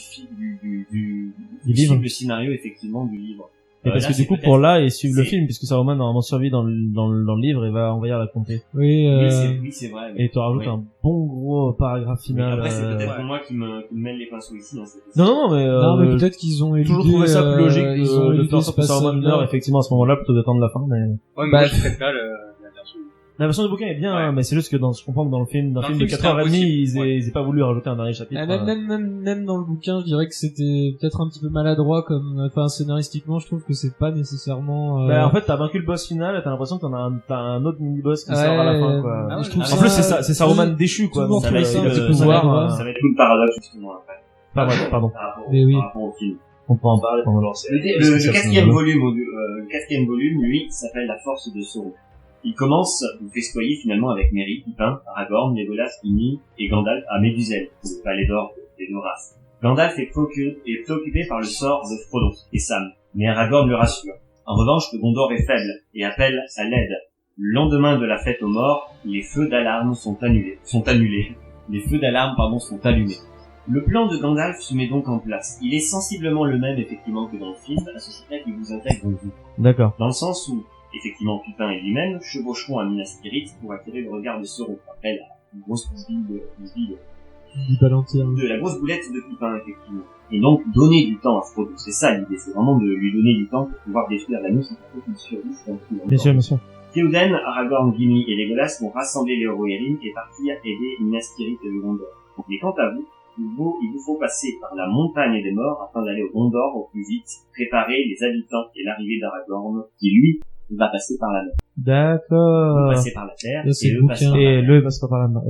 livre. Le scénario, effectivement, du livre. Et parce que du coup, pour là, ils suivent le film, puisque Saruman normalement survit dans le livre et va envahir la comté. Oui, c'est vrai. Et tu rajoutes un bon gros paragraphe final. Après, c'est peut-être pour moi qui me mêle les pinceaux ici, dans cette Non, mais peut-être qu'ils ont toujours trouvé ça plus logique de faire ce Saruman meurt, effectivement, à ce moment-là, plutôt d'attendre la fin, mais... Ouais, mais moi, je ferais pas la version du bouquin est bien, mais c'est juste que je comprends que dans le film, film de 4h30, ils aient pas voulu rajouter un dernier chapitre. Même dans le bouquin, je dirais que c'était peut-être un petit peu maladroit scénaristiquement, je trouve que c'est pas nécessairement, en fait, t'as vaincu le boss final, t'as l'impression que t'as un autre mini-boss qui sort à la fin, quoi. Je trouve en plus, c'est Saruman déchu, quoi. Donc ça va être tout le paradoxe, justement, après. Pardon. Mais oui. Par rapport au film. On peut en parler pendant leur série. Le quatrième volume, lui, s'appelle La Force de Sauron. Il commence, vous festoyer finalement avec Merry, Pippin, Aragorn, Legolas, Gimli et Gandalf à Méduzel, le palais d'or des deux races. Gandalf est préoccupé par le sort de Frodon et Sam, mais Aragorn le rassure. En revanche, le Gondor est faible et appelle à l'aide. Le lendemain de la fête aux morts, les feux d'alarme sont annulés. Les feux d'alarme, sont allumés. Le plan de Gandalf se met donc en place. Il est sensiblement le même, effectivement, que dans le film, à ceci près qu'il vous intègre vous. D'accord. Dans le sens où, effectivement, Pippin et lui-même chevaucheront à Minas Tirith pour attirer le regard de Sauron. Après la grosse de la grosse boulette de Pippin, effectivement. Et donc, donner du temps à Frodo. C'est ça l'idée. C'est vraiment de lui donner du temps pour pouvoir détruire l'anneau, c'est pour qu'il survisse dans tout le monde. Bien sûr. Théoden, Aragorn, Gimli et Legolas vont rassembler les Rohirrim et partir aider Minas Tirith et le Gondor. Mais quant à vous, il vous faut passer par la montagne des morts afin d'aller au Gondor au plus vite, préparer les habitants et l'arrivée d'Aragorn, qui lui, va passer par la mer. D'accord. Passer par la terre, et eux passera par la mer.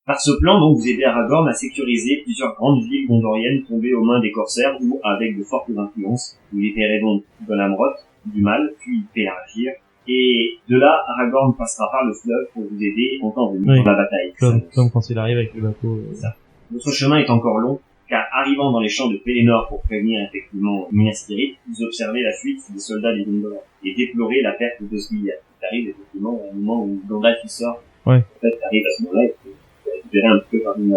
Par ce plan, donc, vous aidez Aragorn à sécuriser plusieurs grandes villes gondoriennes tombées aux mains des corsaires ou avec de fortes influences. Vous libérez donc Golamroth du mal, puis Pélargir. Et de là, Aragorn passera par le fleuve pour vous aider en temps venu dans la bataille. Comme quand il arrive avec le bateau. Ça. Votre chemin est encore long, car arrivant dans les champs de Pelennor pour prévenir effectivement Minas Tirith, vous observez la fuite des soldats du Gondor et déplorez la perte d'Osgiliath. Ça arrive effectivement au moment où Gandalf y sort. Ouais. En fait, arrive à ce moment-là et vous récupérez un petit peu par une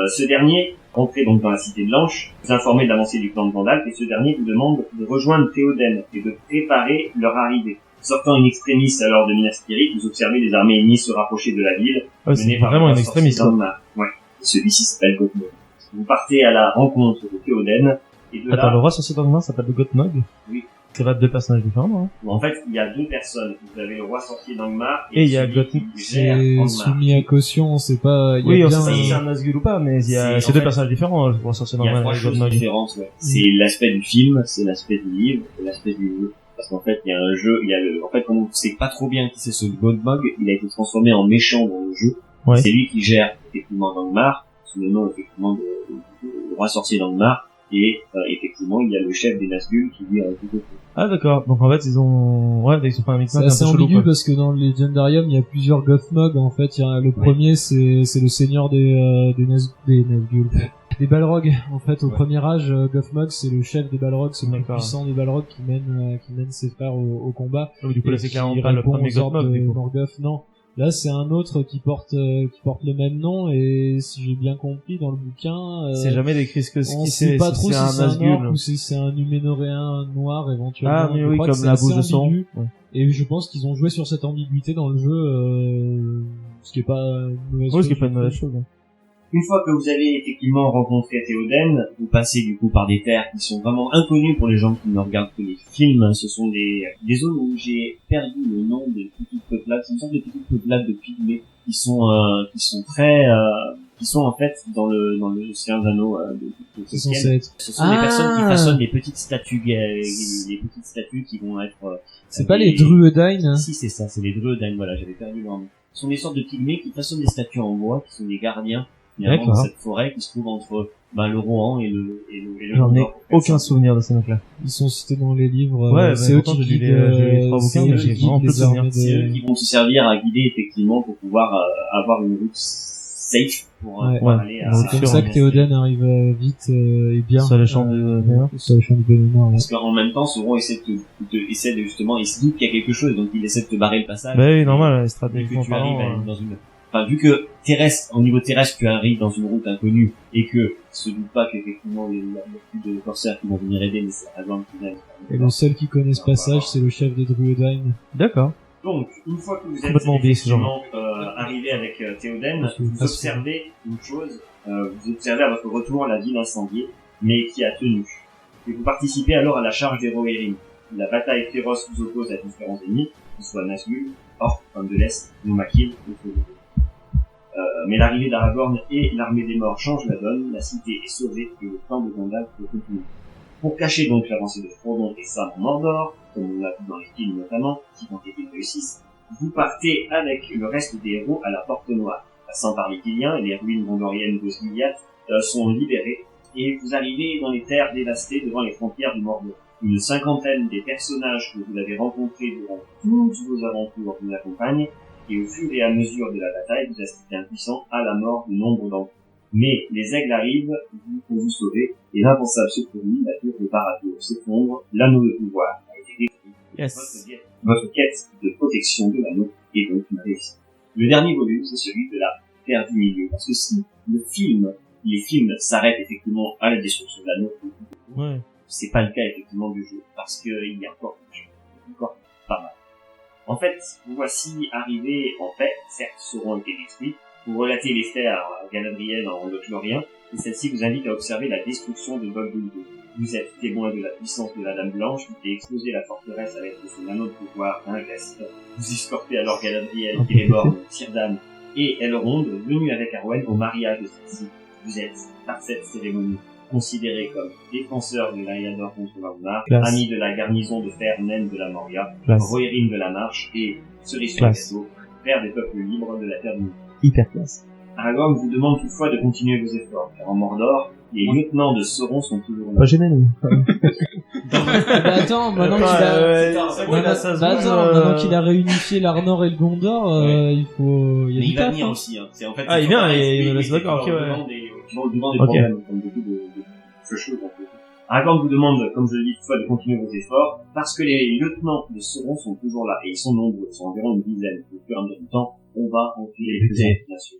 ce dernier, rentré donc dans la cité blanche, vous informez de l'avancée du plan de Gandalf et ce dernier vous demande de rejoindre Théoden et de préparer leur arrivée. Sortant une extrémiste alors de Minas Tirith, vous observez les armées ennemies se rapprocher de la ville. C'est vraiment une extrémiste. Ouais. Celui-ci s'appelle Gothmog. Vous partez à la rencontre de Théoden et de Attends, le roi sorcier d'Angmar s'appelle le Gothmog? Oui. C'est pas deux personnages différents, non? En fait, il y a deux personnes. Vous avez le roi sorcier d'Angmar Et il y a celui Gothmog. qui gère C'est Angmar. soumis à caution, c'est pas... il y a Oui, on bien sait pas si c'est un- un Nazgûl ou pas, mais C'est- en c'est deux fait, personnages différents, je vois ça, c'est Il y a normal. trois avec choses Gothmog. différentes, ouais. C'est l'aspect du film, c'est l'aspect du livre, et l'aspect du jeu. Parce qu'en fait, il y a un jeu, il y a le, en fait, comme on sait pas trop bien qui c'est ce Gothmog, il a été transformé en méchant dans le jeu. Ouais. C'est lui qui gère, effectivement, Angmar, sous le nom, effectivement, de roi sorcier d'Angmar. Et, effectivement, il y a le chef des Nazgûl qui lui a tout fait. Ah, d'accord. Donc, en fait, ils ont fait un mix C'est un peu assez chelou, ambigu quoi. parce que dans le Legendarium, il y a plusieurs Gothmog. En fait, il y a le premier, c'est le seigneur des Nazgûl. Des Balrogs. En fait, au premier âge, Gothmog, c'est le chef des Balrogs, c'est le plus D'accord. puissant des Balrogs qui mène ses frères au combat. Oui, du coup, là, Et c'est qui clairement pas le répond premier aux ordres Gothmog, de du coup. Morgoth. Non. Là, c'est un autre qui porte le même nom, et si j'ai bien compris dans le bouquin, C'est jamais décrit ce que on qui sait pas trop c'est si un c'est un Nazgûl. orc ou si c'est un Numénoréen noir éventuellement. Ah, mais Je oui, crois que comme c'est la assez bouse de sang. ambigu. Ouais. Et je pense qu'ils ont joué sur cette ambiguïté dans le jeu, ce qui est pas une mauvaise Oui, chose. ce qui est pas une je mauvaise trouve. chose. hein. Une fois que vous avez effectivement rencontré Théoden, vous passez du coup par des terres qui sont vraiment inconnues pour les gens qui ne regardent que les films. Ce sont des zones où j'ai perdu le nom des petites peuplades. C'est une sorte de petites peuplades de pygmées qui sont très, qui sont en fait dans le Seigneur des Anneaux de C'est Tolkien. censé être. Ce sont des Ah. personnes qui façonnent des petites statues, les petites statues qui vont être. C'est pas les Druedain. Si, c'est ça, c'est les Druedain. Voilà, j'avais perdu leur nom. Ce sont des sortes de pygmées qui façonnent des statues en bois, qui sont des gardiens. Finalement, dans D'accord. cette forêt qui se trouve entre le Rohan et le J'en ai Nord. aucun souvenir de ces mecs-là. Ils sont cités dans les livres. Ouais, c'est bah, eux pourtant, qui j'ai lu guident, les trois c'est bouquins, eux mais j'ai qui vraiment guident peu de les armées souvenirs. C'est eux qui vont se servir à guider effectivement pour pouvoir avoir une route safe pour Ouais. pouvoir Ouais. aller à. C'est comme ça que Théoden arrive vite et bien. Sur les champs de Bénin. Sur les champs de Bénin, ouais. Parce qu'en même temps, Sauron essaie de justement, il se dit qu'il y a quelque chose, donc il essaie de te barrer le passage. Bah oui, normal, Vu stratégiquement que tu arrives parlant. dans une, enfin, vu que au niveau terrestre, tu arrives dans une route inconnue et que se doute pas qu'effectivement il y a plus de corsaires qui vont venir aider, mais c'est Aragorn qui vient. Et le seul qui connaît ce passage, c'est le chef des Druedain. D'accord. Donc, une fois que vous êtes Complètement oublié, ce effectivement arrivé avec Théoden, vous observez une chose, vous observez à votre retour la ville incendiée, mais qui a tenu. Et vous participez alors à la charge des Rohirrim. La bataille féroce vous oppose à différents ennemis, qu'ils soient Nazgûl, Orcs, hommes de l'Est, Nomakil, mais l'arrivée d'Aragorn et l'armée des morts change la donne, la cité est sauvée et le plan de Gandalf peut continuer. Pour cacher donc l'avancée de Frodon et Sam en Mordor, comme on l'a vu dans les films notamment, si tant est qu'ils réussissent, vous partez avec le reste des héros à la Porte Noire. Passant par les Giliens et les ruines gondoriennes d'Osgiliath sont libérées, et vous arrivez dans les terres dévastées devant les frontières du Mordor. Une cinquantaine des personnages que vous avez rencontrés durant toutes vos aventures vous accompagnent, et au fur et à mesure de la bataille, vous assistez impuissant à la mort de nombre d'entre eux. Mais les aigles arrivent pour vous sauver, et l'impensable se produit, la tour de Barad-dûr s'effondre, l'anneau de pouvoir a été détruit. Yes. Votre quête de protection de l'anneau est donc une réussite. Le dernier volume, c'est celui de la Terre du Milieu, parce que si les films s'arrêtent effectivement à la destruction de l'anneau, Ouais. c'est pas le cas effectivement du jeu, parce qu'il y a encore pas mal. En fait, vous voici arrivé en paix, certes Sauron a été détruit, vous relatez les faits à Galadriel en Lothlórien, et celle-ci vous invite à observer la destruction de Dol Guldur. Vous êtes témoin de la puissance de la Dame Blanche qui fait exploser la forteresse avec son anneau de pouvoir invincible. Vous escortez alors Galadriel, Celeborn, Círdan et Elrond, venus avec Arwen au mariage de celle-ci. Vous êtes, par cette cérémonie, considérés comme défenseurs de l'Ariador contre Angmar, amis de la garnison de fer naine de la Moria, Rohirrim de la Marche et cerise sur le gâteau, frères des peuples libres de la terre du Milieu. Hyper classe. Aragorn vous demande toutefois de continuer vos efforts, car en Mordor, les lieutenants de Sauron sont toujours là. Pas gêné, nous. Bah attends, maintenant qu'il a réunifié l'Arnor et le Gondor, il faut, il y a Mais du il va taf, venir hein. aussi, hein. C'est en fait. Ah, il vient et il me laisse d'accord, ok, ouais. Devant des Ok. problèmes, comme beaucoup de choses, en fait. Aragorn vous demande, comme je le dis toutefois, de continuer vos efforts, parce que les lieutenants de Sauron sont toujours là, et ils sont nombreux, ils sont environ une dizaine. Au fur et à mesure du temps, on va enfiler les petits, bien sûr.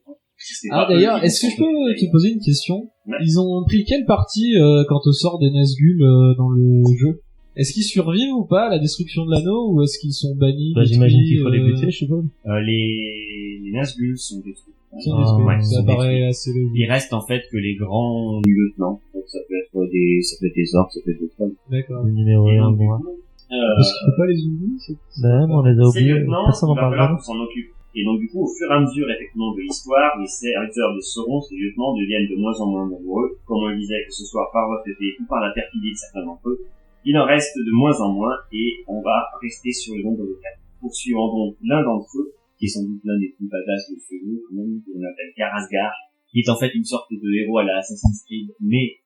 Ah d'ailleurs, est-ce que je peux te poser une question? Ouais. Ils ont pris quelle partie quant au sort des Nazgûl dans le jeu? Est-ce qu'ils survivent ou pas à la destruction de l'anneau, ou est-ce qu'ils sont bannis? Bah, j'imagine qu'il faut les buter, je suppose. Les Nazgûl sont détruits. Ils sont détruits. Ouais, ils Ça sont paraît détruits. assez logique. Il reste en fait que les grands lieutenants. Donc, ça peut être des orques, ça peut être des trolls. D'accord. Le numéro Et 1, donc, du moi. coup, Parce qu'il faut pas les oublier, Ben, on les a Ces oubliés. lieutenants, Personne il n'en va parle falloir jamais. qu'on s'en occupe. Et donc du coup, au fur et à mesure effectivement de l'histoire, les serviteurs de Sauron, ces lieutenants, deviennent de moins en moins nombreux. Comme on le disait, que ce soit par votre épée ou par la perfidie de certains d'entre eux, il en reste de moins en moins et on va rester sur le nombre de 4. Poursuivant donc l'un d'entre eux, qui est sans doute l'un des plus badass de ce jeu, quand même, qu'on appelle Karasgar, qui est en fait une sorte de héros à la Assassin's Creed, mais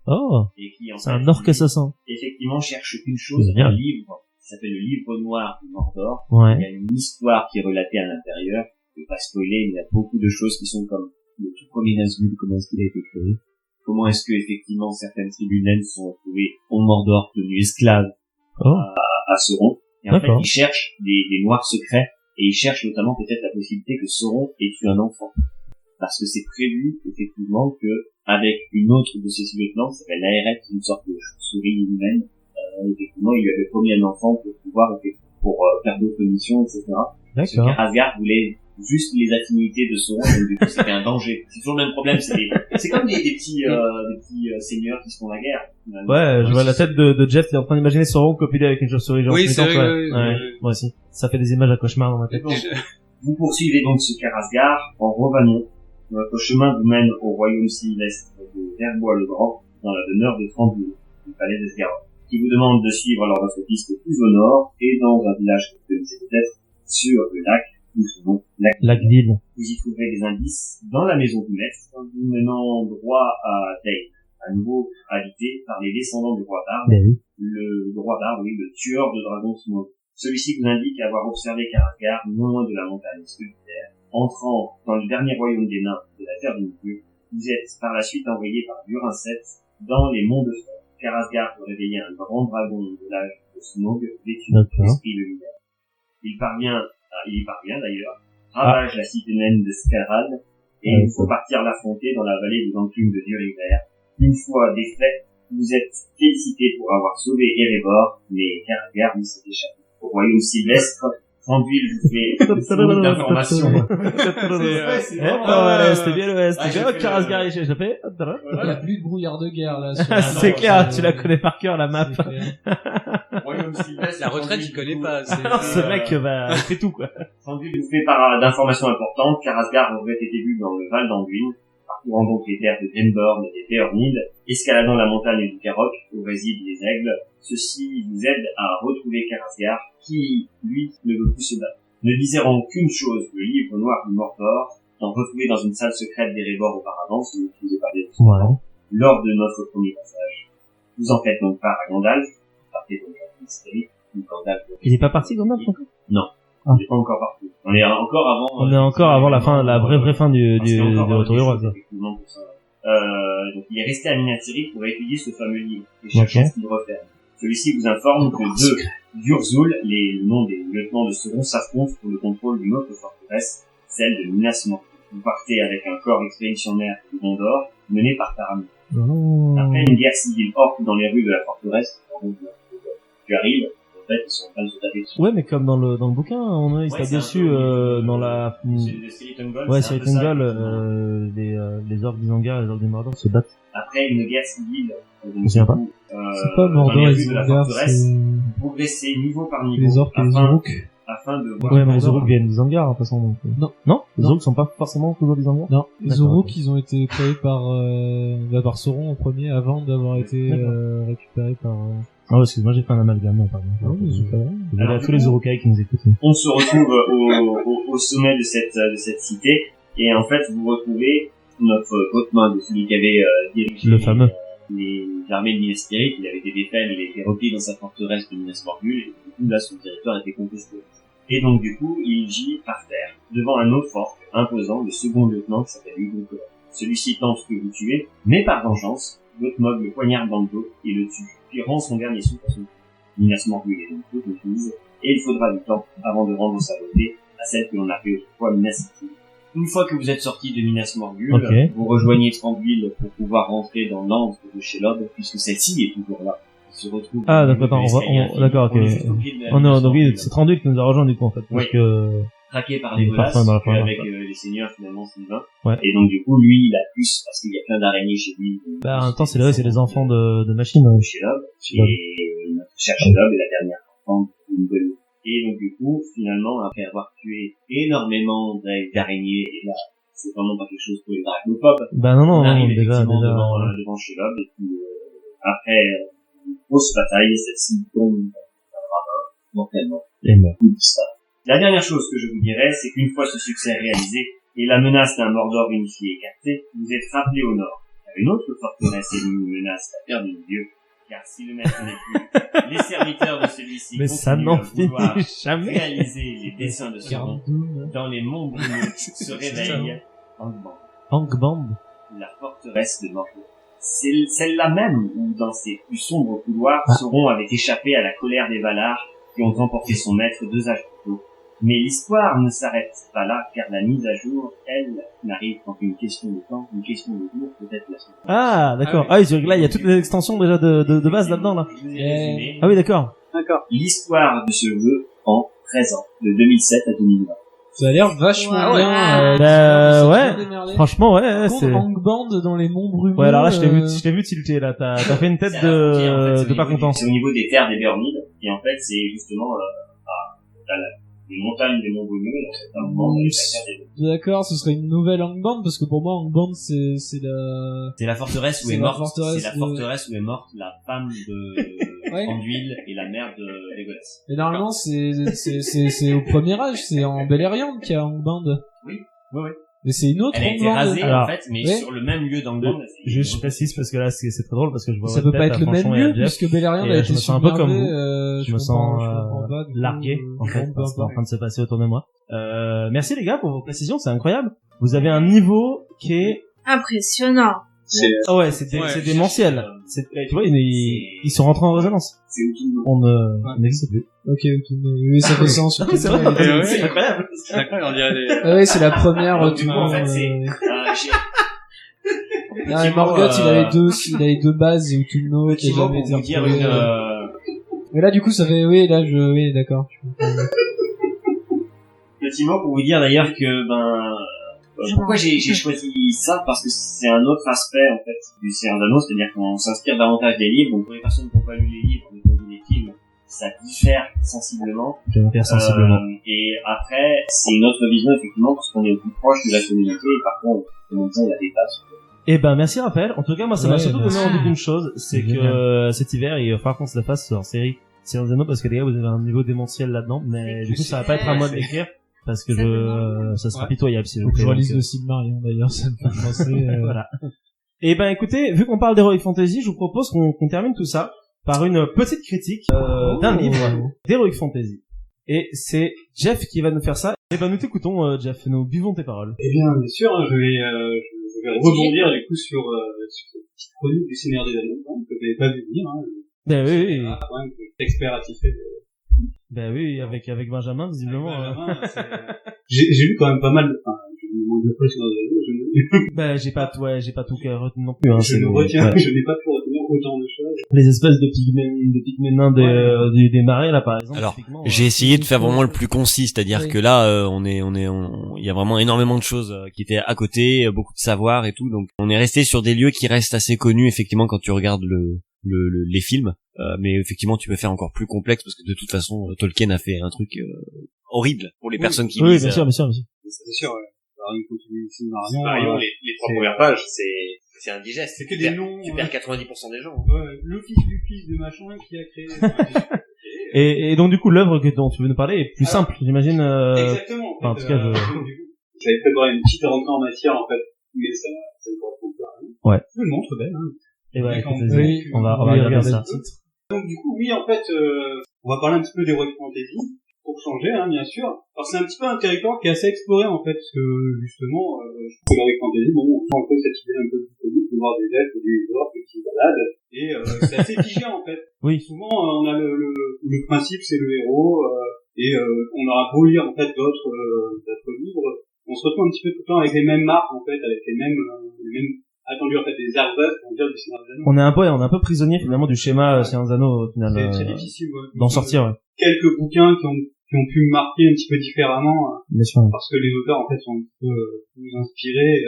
Oh, et qui en c'est fait, un orc assassin. effectivement cherche qu'une chose, Génial. un livre qui s'appelle le livre noir du Mordor. Ouais. Il y a une histoire qui est relatée à l'intérieur. Je vais pas spoiler, mais il y a beaucoup de choses qui sont comme le tout premier Nazgûl, comment est-ce qu'il a été créé, comment est-ce que effectivement certaines tribus naines se sont retrouvées au Mordor devenues esclaves Oh. à Sauron. Et en fait, D'accord. ils cherchent des noirs secrets et ils cherchent notamment peut-être la possibilité que Sauron ait tué un enfant. Parce que c'est prévu, effectivement, que avec une autre de ses lieutenants, qui s'appelle Aereth, une sorte de souris humaine, effectivement, il lui avait promis un enfant pour pouvoir, faire d'autres missions, etc. Parce que D'accord. Karasgar voulait juste les affinités de Sauron, donc du coup, c'était un danger. C'est toujours le même problème, c'est comme des petits seigneurs qui se font la guerre. finalement. Ouais, je vois la tête de Jeff, il est en train d'imaginer Sauron copulé avec une chauve-souris. Genre, Oui, putain, c'est ouais. vrai, Ouais, moi aussi. Ça fait des images à cauchemar dans ma tête. Donc, vous poursuivez donc ce Karasgar en revenant. Votre chemin vous mène au royaume céleste de Verbois-le-Grand, dans la demeure de Thranduil, du palais d'Esgaroth, qui vous demande de suivre alors votre piste plus au nord et dans un village que vous connaissez peut-être, sur le lac, ou son nom, Lac-Ville. Vous y trouverez des indices dans la maison du maître, vous menant droit à Dale, à nouveau habité par les descendants du roi d'Arbre, Ben oui. le roi d'Arbre, oui, le tueur de dragons Smaug. Celui-ci vous indique avoir observé Karasgar non loin de la montagne solitaire. Entrant dans le dernier royaume des nains de la terre du milieu, vous êtes par la suite envoyé par Durinset dans les monts de fer. Karasgar peut réveiller un grand dragon de l'âge de Smaug, vêtu d'esprit le libère. Il y parvient d'ailleurs, ravage la cité naine de Skarad, et il faut partir l'affronter dans la vallée des enclumes de Durinver. Une fois défait, vous êtes félicité pour avoir sauvé Erebor, mais Karasgar lui s'est échappé. Au royaume sylvestre, Thranduil vous fait beaucoup d'informations. C'était bien l'Ouest. Ah, j'ai Oh, fait Karasgar, j'ai échappé. Hop, voilà. Il y a plus de brouillard de guerre, là. C'est clair, tu la connais par cœur, la map. Royaume sylvestre, La retraite, je connais pas. Ce mec, bah, il fait tout, quoi. Thranduil vous fait part d'informations importantes. Karasgar aurait été vu dans le Val d'Anduin, parcourant donc les terres de Grimborn et des Péornil, escaladant la montagne du Carrock, où résident les aigles. Ceci vous aide à retrouver Karasgar, qui, lui, ne veut plus se battre. Ne désirant qu'une chose, le livre noir du Mordor, retrouvé dans une salle secrète d'Erebor auparavant, si vous vous avez parlé de lors de notre premier passage. Vous en faites donc part à Gandalf, vous partez donc à Mystérique, où Gandalf... Il est pas parti, Gandalf, encore? Non. Ah. Il est pas encore parti. On est encore avant... On est encore avant la fin, la vraie fin du retour du roi, quoi. Effectivement, pour ça. Donc il est resté à Minas Tirith pour étudier ce fameux livre, et chercher ce qu'il referme. Celui-ci vous informe que deux d'Urzul, le nom des lieutenants de Sauron, s'affrontent pour le contrôle d'une autre forteresse, celle de Minas Morgul. Vous partez avec un corps expéditionnaire du Gondor, mené par Faramir. Oh. Après une guerre civile orque dans les rues de la forteresse, tu arrives, en fait, ils sont en train de se taper dessus. Ouais, mais comme dans le bouquin, il se tape dessus, dans la... Ouais, sur Ungol, les orques d'Isengard et les orques du Mordor se battent. Après une guerre civile, c'est pas Mordor et Isengard, c'est... progresser niveau par niveau. Les orques et les Uruk. Afin de voir... Ouais, mais les Uruk viennent d'Isengard, de toute façon, donc... Non. Les Uruk sont pas forcément toujours d'Isengard? Non. Les Uruk, ils ont été créés par Sauron en premier, avant d'avoir été récupérés par... Ah ouais, excuse-moi, j'ai fait un amalgame, pardon. Non, mais c'est pas grave. Désolé à tous les Urukai qui nous écoutent. On se retrouve au sommet de cette cité, et en fait, vous retrouvez votre main de celui qui avait dirigé le fameux. Les armées de Minas Tirith. Il avait été défait, il a été replié dans sa forteresse de Minas Morgul, et du coup, là, son territoire était contesté. Et donc, du coup, il gît par terre, devant un autre orc imposant, le second lieutenant qui s'appelle Hugo. Celui-ci tente de vous tuer, mais par vengeance, Gothmog le poignarde dans le dos et le tue, puis rend son dernier souffle à son tour. Minas Morgul est donc peu conquise, et il faudra du temps avant de rendre sa beauté à celle que l'on appelait autrefois Minas Tirith. Une fois que vous êtes sorti de Minas Morgul, vous rejoignez Thranduil pour pouvoir rentrer dans l'antre de Shelob, puisque celle-ci est toujours là. Il se retrouve... Ah, d'accord, d'accord, ok. Donc oui, c'est Thranduil qui nous a rejoint du coup, en fait. Parce que... Traqué par les Golas, avec les seigneurs finalement Sylvain. Ouais. Et donc du coup, lui, il a plus, parce qu'il y a plein d'araignées chez lui. Bah, en même temps, c'est les enfants de machines. Shelob. Et notre chercher l'homme et la dernière enfant d'une bonne. Et donc du coup, finalement, après avoir tué énormément d'araignées, et là, c'est vraiment pas quelque chose pour les drachmophobes. Bah non, On arrive déjà. devant Shelob, et puis après une grosse bataille, celle-ci tombe dans le ravin, mortellement. Et meurt. La dernière chose que je vous dirais, c'est qu'une fois ce succès réalisé, et la menace d'un Mordor unifié écartée, vous êtes rappelé au nord. Car une autre forteresse ennemie menace la terre du milieu, car si le maître n'est plus, les serviteurs de celui-ci Mais ça continuent n'en à vouloir finit jamais. réaliser les desseins de son nom. Dans les monts brumeux se réveille Angband, Angband. la forteresse de Mordor. C'est celle-là même où, dans ses plus sombres couloirs, Sauron avait échappé à la colère des Valar qui ont emporté son maître 2 âges plus tôt. Mais l'histoire ne s'arrête pas là, car la mise à jour, elle, n'arrive qu'en une question de temps, une question de jour, peut-être la semaine. Ah, d'accord. Ah oui, c'est vrai que là, il y a toutes les extensions déjà de base là-dedans, là. Je vous ai résumé Ah oui, d'accord. l'histoire de ce jeu en 13 ans, de 2007 à 2020. Ça a l'air vachement bien. Bah, ouais. bien démerdé. Franchement, ouais, Par contre, c'est... Angband dans les monts brumeux. Ouais, alors là, je t'ai vu tilter, là. T'as fait une tête C'est en fait, de pas content. C'est au niveau des terres des Bermudes, et en fait, c'est justement les montagnes des monts brumeux, et en fait, Angband avec la terre des Bermudes. D'accord, ce serait une nouvelle Angband, parce que pour moi, Angband, c'est la... C'est la forteresse où C'est est la morte, forteresse c'est la de- forteresse où est morte la femme de Ouais. Anduil et la mère de Legolas. Mais normalement, c'est au premier âge, c'est en Beleriand qu'il y a Angband. Oui. Mais c'est une autre Elle a été Angband. rasée, Alors, en fait, mais ouais. sur le même lieu d'Angband. Je précise parce que là, c'est très drôle parce que je vois Ça votre peut pas tête, être le Fanchon même et lieu, Jeff. puisque Beleriand Et a je été me sens un peu comme submergé, vous. Je me comprends sens pas, du coup, largué, en fait, bon, par ce qui est en peu train de se passer autour de moi. Merci les gars pour vos précisions, c'est incroyable. Vous avez un niveau qui est... Impressionnant. Ah ouais, c'est démentiel. Tu vois, ils sont rentrés en résonance. On n'existe plus. Ok, oui, ça fait sens. Non, mais c'est vrai, c'est incroyable. C'est incroyable, on dirait des... Ah ouais, c'est la première. Alors, du coup, en fait, c'est, Non, mais Morgoth, il avait deux bases et Utuno qui a effectivement, jamais pour été vous dire retrouvé. Mais là, du coup, ça fait, oui, d'accord. petit mot pour vous dire d'ailleurs que, pourquoi j'ai choisi ça? Parce que c'est un autre aspect, en fait, du Seigneur des Anneaux, c'est-à-dire qu'on s'inspire davantage des livres. Donc, pour les personnes qui n'ont pas lu les livres, qui ont vu les films, ça diffère sensiblement. Et après, c'est une autre vision, effectivement, parce qu'on est au plus proche de la communauté, et parfois, on la dépasse. Eh ben, merci Raphaël. En tout cas, moi, ça m'a surtout donné merci. envie d'une chose, c'est que cet hiver, il va falloir qu'on se la fasse en série Seigneur des Anneaux, parce que les gars, vous avez un niveau démentiel là-dedans, mais du coup, ça va pas être à moi de l'écrire, parce que ça sera pitoyable, si vous Faut que je plaît. relise Donc, le Silmarillion, d'ailleurs, ça me fait penser, Voilà. Et ben, écoutez, vu qu'on parle d'Heroic Fantasy, je vous propose qu'on termine tout ça par une petite critique d'un livre d'Heroic Fantasy. Et c'est Jeff qui va nous faire ça. Et ben, nous t'écoutons, Jeff, nous buvons tes paroles. Eh bien, bien sûr, je vais rebondir du coup sur cette petite chronique du Seigneur des Anneaux, hein, que vous n'avez pas vu venir. Hein. Ben oui. Quand même, expert attitré de... Ben oui, avec Benjamin, visiblement. Benjamin, j'ai lu quand même pas mal, enfin, j'ai lu moins de fois le Seigneur des Anneaux, Ben, j'ai pas tout retenu non plus, hein. je n'ai pas pu retenir autant de choses. Les espèces de pygmées nains des marais, là, par exemple. Alors, j'ai essayé de faire vraiment le plus concis, c'est-à-dire Oui. que là, il y a vraiment énormément de choses qui étaient à côté, beaucoup de savoir et tout, donc on est resté sur des lieux qui restent assez connus, effectivement, quand tu regardes les films, mais effectivement, tu peux faire encore plus complexe, parce que de toute façon, Tolkien a fait un truc horrible pour les personnes qui Oui, lisent. bien sûr. C'est sûr, ouais. Alors, une continue ici, Marion, les 3 premières pages, c'est indigeste. C'est que des noms. Tu perds 90% des gens. Ouais, le fils de machin qui a créé. Et donc, du coup, l'œuvre dont tu veux nous parler est plus simple, j'imagine. Exactement. En tout cas, du coup, j'avais préparé une petite rentrée en matière, en fait, mais ça ne correspond pas à rien. Ouais. Je le montre belle, hein. Et ouais, D'accord. écoutez, on va regarder ça. Donc, du coup, oui, en fait, on va parler un petit peu d'Heroic Fantasy, pour changer, hein, bien sûr. Alors, c'est un petit peu un territoire qui est assez exploré, en fait, parce que, justement, je trouve que l'Heroic Fantasy, bon, on sent un peu cette idée un peu bucolique de voir des elfes et des orques qui se baladent, et c'est assez figé, en fait. Oui. Souvent, on a le principe, c'est le héros, et on aura beau lire, en fait, d'autres livres, on se retrouve un petit peu tout le temps avec les mêmes marques, en fait, avec les mêmes attendu en fait des arvestes pour dire du Seigneur des Anneaux. On est un peu prisonnier finalement du schéma Seigneur des Anneaux au final. C'est très difficile d'en sortir. Ouais. Quelques bouquins qui ont pu me marquer un petit peu différemment, bien sûr. Parce que les auteurs en fait sont un petit peu plus inspirés.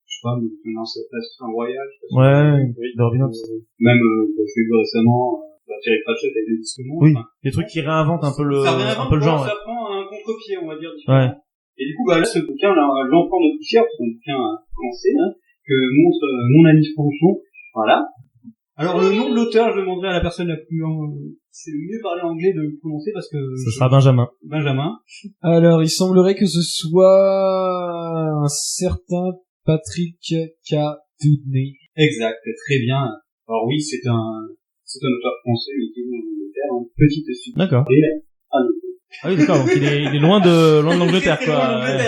Je sais pas, maintenant c'est un voyage. Ouais, de Robin Hood. Même je l'ai vu récemment, Terry Pratchett avec les disques mondes. Oui, des trucs qui réinventent un peu le genre. Ça prend un contre-pied, on va dire, différent. Ouais. Et du coup, là, ce bouquin, là, L'Enfant de poussière, c'est un bouquin français, hein, que montre mon ami Franchon. Voilà. Alors, le nom de l'auteur, je demanderai à la personne la plus, c'est le mieux parler anglais de le prononcer parce que... Ce sera Benjamin. Alors, il semblerait que ce soit un certain Patrick K. Dudney. Exact, très bien. Alors oui, c'est un auteur français, mais qui est en Angleterre, une petite suite. D'accord. Ah oui, d'accord, donc il est loin de l'Angleterre, quoi. Loin de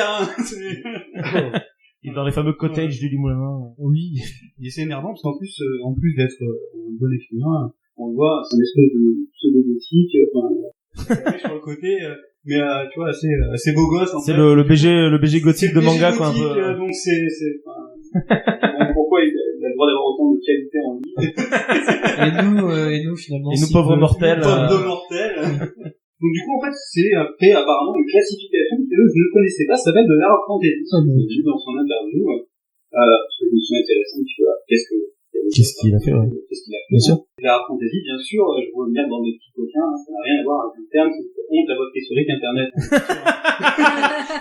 l'Angleterre, Il est dans les fameux cottages du Limoulin. Oui. Et c'est énervant, parce qu'en plus, d'être un bon écrivain, on le voit, c'est une espèce de pseudo-gothique, sur le côté, mais tu vois, assez beau gosse, en fait. C'est le BG gothique de manga, quoi, un peu. Donc pourquoi il a le droit d'avoir autant de qualité en lui. et nous, finalement. Et nous, pauvres mortels. Pauvres mortels. Donc du coup, en fait, c'est après apparemment une classification que je ne connaissais pas, ça s'appelle de l'art fantasy. J'ai vu dans son interview, parce que je me suis intéressé un petit peu à qu'est-ce qu'il a fait, ouais. Qu'est-ce qu'il a fait. Bien sûr. L'art fantasy, bien sûr, je vois venir dans des petits coquins, ça n'a rien à voir avec le terme, c'est honte à votre historique internet.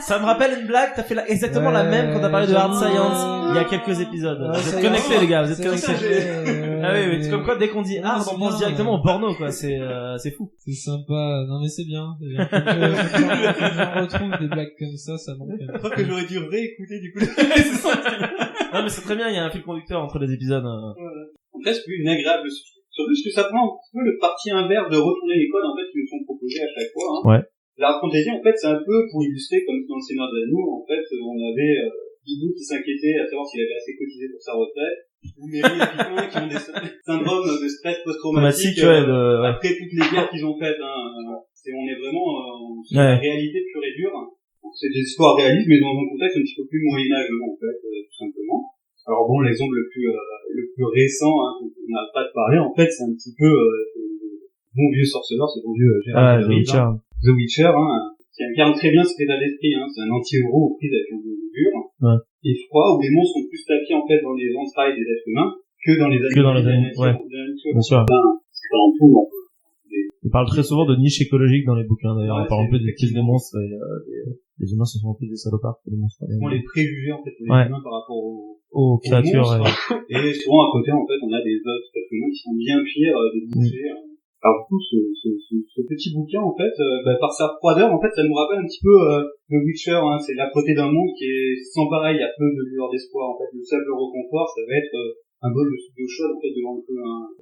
Ça me rappelle une blague, t'as fait exactement la même quand t'as parlé de hard science il y a quelques épisodes. Vous êtes connectés, les gars, vous êtes connectés. Ah oui, c'est comme quoi dès qu'on dit art, on pense directement au porno, quoi. C'est fou. C'est sympa. Non mais c'est bien. Je retrouve des blagues comme ça manque. Je crois que j'aurais dû réécouter du coup. Non mais c'est très bien, il y a un fil conducteur entre les épisodes. Voilà. Presque une agréable surprise. Surtout parce que ça prend un petit peu le parti inverse de retourner les codes en fait qui nous sont proposés à chaque fois. Hein. Ouais. L'art fantasy en fait c'est un peu pour illustrer comme dans le Seigneur des Anneaux en fait on avait Bidou qui s'inquiétait à savoir s'il avait assez cotisé pour sa retraite ou Merry et Pipin qui ont des syndromes de stress post-traumatique après toutes les guerres qu'ils ont faites. Hein. On est vraiment sur la réalité pure et dure. C'est des histoires réalistes mais dans un contexte un petit peu plus moyenâgeux en fait tout simplement. Alors bon, l'exemple le plus récent, hein, dont on n'a pas de parler, en fait, c'est un petit peu bon vieux sorceleur, c'est bon vieux Gérard The Witcher, hein, qui incarne très bien cet état d'esprit. Hein, c'est un anti-héros aux prises avec un monde dur et froid, où les monstres sont plus tapis en fait dans les entrailles des êtres humains que dans les animaux. Ouais. Bien sûr. C'est pas en tout. Il parle très souvent de niche écologique dans les bouquins. D'ailleurs, on parle un peu des types de monstres. Les humains se sont plus des salopards que les monstres. Les préjugés en fait pour les humains par rapport aux créatures. Et souvent à côté en fait on a des autres êtres humains qui sont bien pires des bouchers. Alors du coup ce petit bouquin en fait par sa froideur en fait ça nous rappelle un petit peu The Witcher. Hein, c'est l'âpreté d'un monde qui est sans pareil, il y a peu de lueur d'espoir en fait. Le simple réconfort ça va être un bol de soupe de chaude en fait devant un peu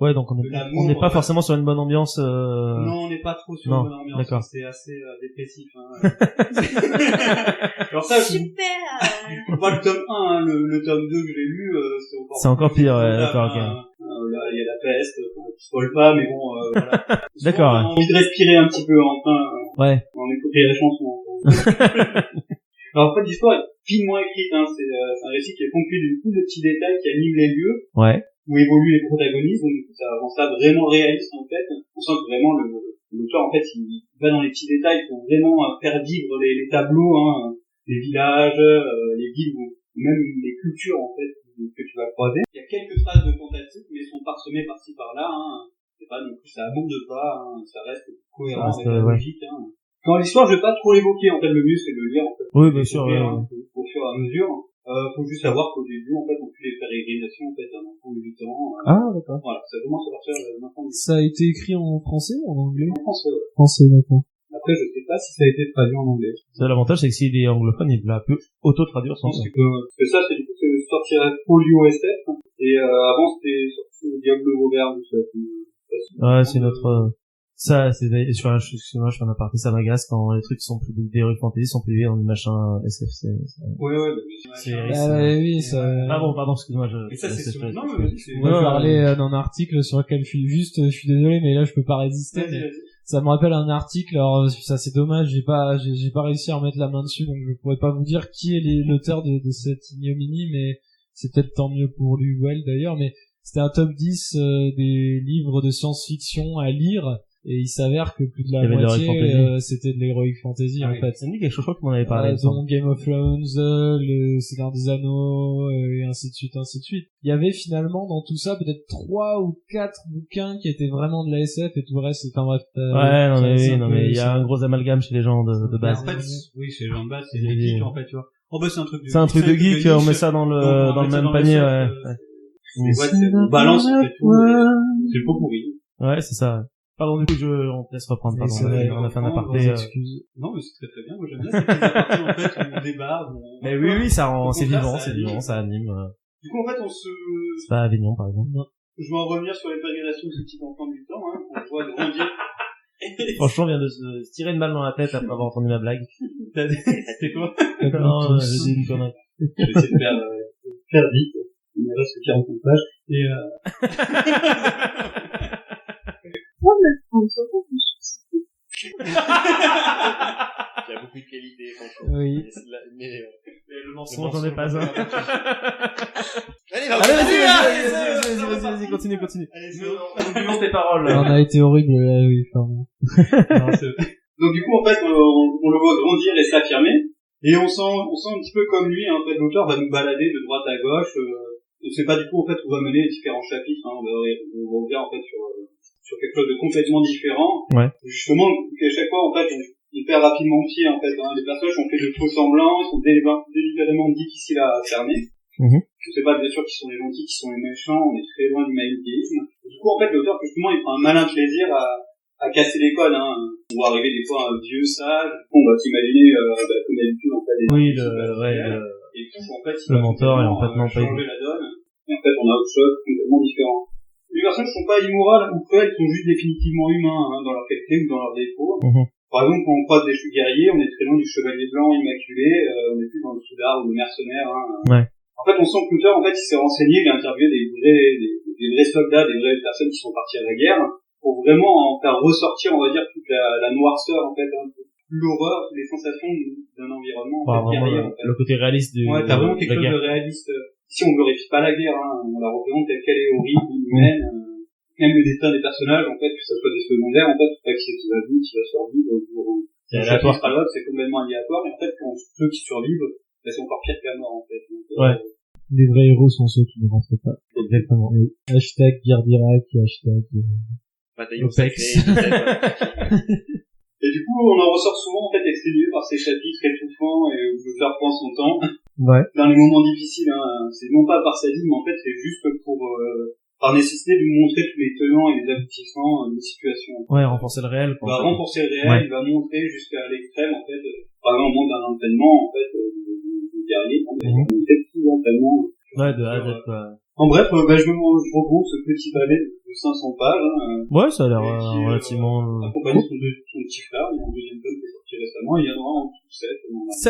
ouais, donc on n'est pas forcément sur une bonne ambiance. Non, on n'est pas trop sur une bonne ambiance. D'accord. C'est assez dépressif. Hein. Alors ça, super. Pas le tome 1, hein, le tome 2 que j'ai lu, c'est encore pire. Ouais, d'accord. Okay. Là, il y a la peste, on ne spoil pas, mais bon, voilà. D'accord. On a envie de respirer un petit peu enfin. Ouais. On écoutait la chanson. Alors en fait l'histoire est finement écrite, hein. C'est un récit qui est ponctué de beaucoup de petits détails qui animent les lieux, où évoluent les protagonistes, donc du coup ça rend ça vraiment réaliste en fait. On sent que vraiment l'auteur en fait il va dans les petits détails pour vraiment faire vivre les tableaux, hein, les villages, les villes ou même les cultures en fait que tu vas croiser. Il y a quelques traces de fantastique mais sont parsemées par-ci par-là, hein. C'est pas non plus, ça abonde pas, hein. Ça reste cohérent avec la logique, hein. Quand l'histoire, je vais pas trop l'évoquer, en fait, le mieux, c'est de le lire, en fait. Oui, bien sûr, au fur et à mesure. Faut juste savoir qu'au début, en fait, on fait les pérégrinations, en fait, d'un enfant de 8 ans. Ah, d'accord. Voilà, ça commence à partir d'un enfant de 8 ans. Ça a été écrit en français ou en anglais? En français, ouais. Français, d'accord. Après, je sais pas si ça a été traduit en anglais. Ça, l'avantage, c'est que s'il est anglophone, il peut auto-traduire sans ça. Parce que ça, c'est du coup, c'est sorti à Folio SF, et avant, c'était sorti au Diable Vauvert, donc ça. Ouais, c'est notre, ça, c'est, excuse-moi, je fais un aparté, ça m'agace quand les trucs sont des rues fantasy sont privés en machin SFC. Ouais, oui, ça. Ah bon, pardon, excuse-moi, Et ça, c'est sûr. Non, mais vas-y, moi, je parlais d'un article sur lequel je suis désolé, mais là, je peux pas résister. Vas-y. Ça me rappelle un article, alors, ça, c'est dommage, j'ai pas réussi à remettre la main dessus, donc je pourrais pas vous dire qui est l'auteur de cette ignominie, mais c'est peut-être tant mieux pour lui ou elle, d'ailleurs, mais c'était un top 10 des livres de science-fiction à lire Et il s'avère que plus de Il y la avait de moitié, l'heroic c'était de l'heroic fantasy, en fait. Ça me dit quelque chose, je crois que tu m'en avais parlé. Dont Game of Thrones, le Seigneur des Anneaux, et ainsi de suite, ainsi de suite. Il y avait finalement dans tout ça peut-être 3 ou 4 bouquins qui étaient vraiment de la SF et tout le reste, enfin bref. Mais il y a un gros amalgame chez les gens de base. En fait, oui, chez les gens de base, c'est des geeks, en fait, tu vois. Oh, bah, c'est un truc de geek, on met ça dans le même panier, ouais. On balance, en fait, tout, c'est le pot pourri. Ouais, c'est ça. Pardon, du coup, on te laisse reprendre, pardon. On a fait un aparté, Non, mais c'est très bien, moi j'aime bien ces petits apartés, en fait, où on débat, Mais oui, ça rend, c'est vivant, ça anime. Du coup, en fait, C'est pas Avignon, par exemple. Je vais en revenir sur les péréglations de ce petit enfant du temps, hein, qu'on voit grandir. Franchement, on vient de se tirer une balle dans la tête après avoir entendu ma blague. C'était quoi? Non, j'ai dit une connerie. Je vais essayer de faire vite. Il me reste 40 pages. Et Il y a beaucoup de qualité, franchement. Oui. Mais le mensonge, j'en ai pas un. Allez, vas-y, continue. Allez, Oublions tes paroles. On a été horrible, là, oui, pardon. Donc du coup, en fait, on le voit grandir et s'affirmer. Et on sent un petit peu comme lui, hein, en fait, l'auteur va nous balader de droite à gauche. On sait pas du tout, en fait, où va mener les différents chapitres, hein. On revient, en fait, sur quelque chose de complètement différent. Ouais. Justement, à chaque fois, en fait, on perd rapidement pied, en fait, hein. Les personnages ont fait de faux semblants, ils sont délibérément difficiles à cerner. Je sais pas, bien sûr, qui sont les gentils, qui sont les méchants, on est très loin du manichéisme. Du coup, en fait, l'auteur, justement, il prend un malin plaisir à casser les codes, hein. On va arriver des fois à un vieux sage. On va s'imaginer, comme d'habitude, en fait, et tout, en fait, le mentor, et en fait, non, pas changer la donne. Et en fait, on a autre chose complètement différent. Les personnages sont pas immorales ou cruels, ils sont juste définitivement humains, hein, dans leurs qualités ou dans leurs défauts. Par exemple, quand on croise des guerriers, on est très loin du chevalier blanc immaculé, on est plus dans le soudard ou le mercenaire, hein. Ouais. En fait, on sent que l'auteur, en fait, il s'est renseigné, il a interviewé des vrais soldats, des vraies personnes qui sont parties à la guerre, pour vraiment en faire ressortir, on va dire, toute la noirceur, en fait, hein, l'horreur, les sensations d'un environnement, en fait, guerrier, en fait. Le côté réaliste Ouais, t'as vraiment quelque chose de réaliste. Ici, on glorifie pas la guerre, hein, on la représente telle qu'elle est horrible, humaine, même le destin des personnages, en fait, que ça soit des secondaires, en fait, pas qui c'est qui va vivre, qui va survivre, c'est aléatoire, c'est complètement aléatoire, et en fait, quand ceux qui survivent, c'est encore pire que la mort, en fait. Donc, ouais. Les vrais héros sont ceux qui ne rentrent pas. Exactement. Hashtag guerre d'Irak, hashtag Bataillon OPEX. Et du coup, on en ressort souvent, en fait, exténué par ces chapitres étouffants et où l'auteur prend son temps. Ouais. Dans les moments difficiles, hein. C'est non pas par sadisme, mais en fait, c'est juste pour, par nécessité de nous montrer tous les tenants et les aboutissants des situations. Ouais, renforcer le réel. Il va renforcer le réel, il va montrer jusqu'à l'extrême, en fait, par exemple, au moment d'un entraînement, en fait, du guerrier, on va montrer tout l'entraînement. Ouais, de A à Z, quoi. En bref, je regroupe ce petit pavé de 500 pages, hein. Ouais, ça a l'air relativement... accompagné de son petit frère, il y a un deuxième tome qui est sorti récemment, il y en aura en tout 7.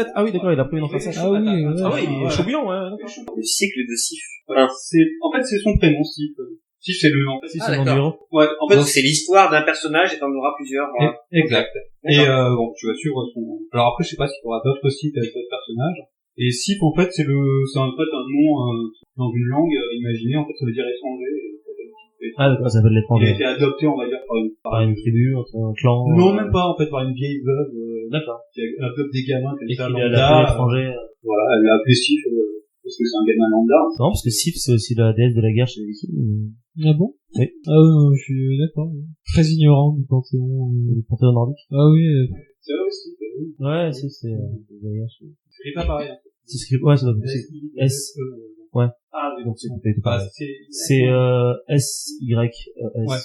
7? Ah oui, d'accord, il a pris une en faire 7. Ah oui, il est chaud bouillant, ouais, d'accord. Le cycle de Sif. Voilà. En fait, c'est son prénom, Sif. Sif, c'est le nom. Si, c'est le nom du héros. Ouais, en fait. Donc c'est l'histoire d'un personnage et t'en auras plusieurs. Exact. Et bon, tu vas suivre son... Alors après, je sais pas s'il y aura d'autres sites avec d'autres personnages. Et Sif, en fait, c'est en fait un nom dans une langue imaginée, en fait, ça veut dire étranger. Ah, d'accord, ça veut dire l'étranger. Il a été adopté, on va dire, par une tribu, un clan. Non, même pas, en fait, par une vieille veuve. D'accord. Qui adopte des gamins comme ça, lambda. Elle l'étranger. Voilà, elle l'a appelé Sif, parce que c'est un gamin lambda. Non, parce que Sif, c'est aussi la déesse de la guerre chez les Vikings. Ah bon? Oui. Ah oui, je suis d'accord. Très ignorant du panthéon nordique. Ah oui. C'est vrai aussi. Ouais, si, c'est c'est pas pareil. Ouais, c'est S. Ouais. Ah oui, donc c'est pareil. C'est S-Y-S. Ouais.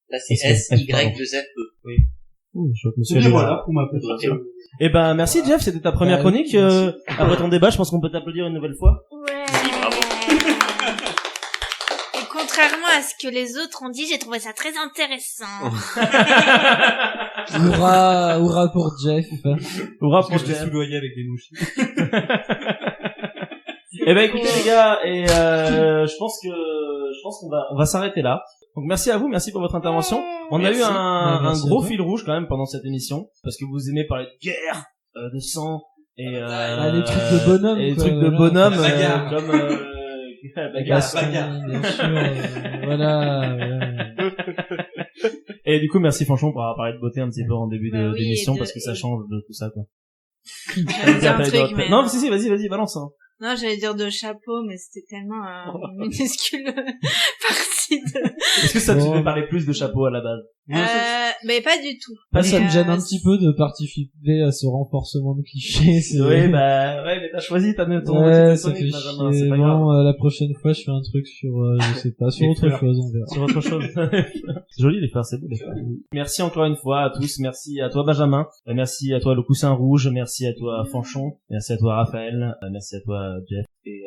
Là, c'est S-Y-2-F-E. Oui. C'est bien, voilà, pour ma petite. Eh ben, merci Jeff, c'était ta première chronique. Après ton débat, je pense qu'on peut t'applaudir une nouvelle fois. Ouais. Et contrairement à ce que les autres ont dit, j'ai trouvé ça très intéressant. Hurrah pour Jeff. Hurrah pour Jeff. Je suis soudoyé avec des mouches. Eh ben, écoutez les gars, et je pense qu'on va s'arrêter là. Donc merci à vous, merci pour votre intervention. On a eu un gros fil rouge quand même pendant cette émission, parce que vous aimez parler de guerre, de sang, et les trucs de bonhomme, et les trucs de bonhomme, comme bagarre, bien sûr, voilà. Et du coup, merci Fanchon pour avoir parlé de beauté un petit peu en début Bah oui, d'émission et parce que ça change de tout ça, quoi. J'allais dire un truc, mais... Non, si, vas-y, balance, hein. Non, j'allais dire de chapeau, mais c'était tellement une minuscule partie de... Est-ce que ça te fait parler plus de chapeau à la base? Mais pas du tout. Ça me gêne un petit peu de participer à ce renforcement de clichés. Oui, mais t'as choisi ton ça fait Benjamin, chier. c'est pas grave. Non, la prochaine fois, je fais un truc sur, je sais pas, sur autre chose, on verra. Sur autre chose. C'est joli les fleurs, c'est beau les fleurs. Merci encore une fois à tous, merci à toi Benjamin, merci à toi le coussin rouge, merci à toi Fanchon, merci à toi Raphaël, merci à toi Jeff, et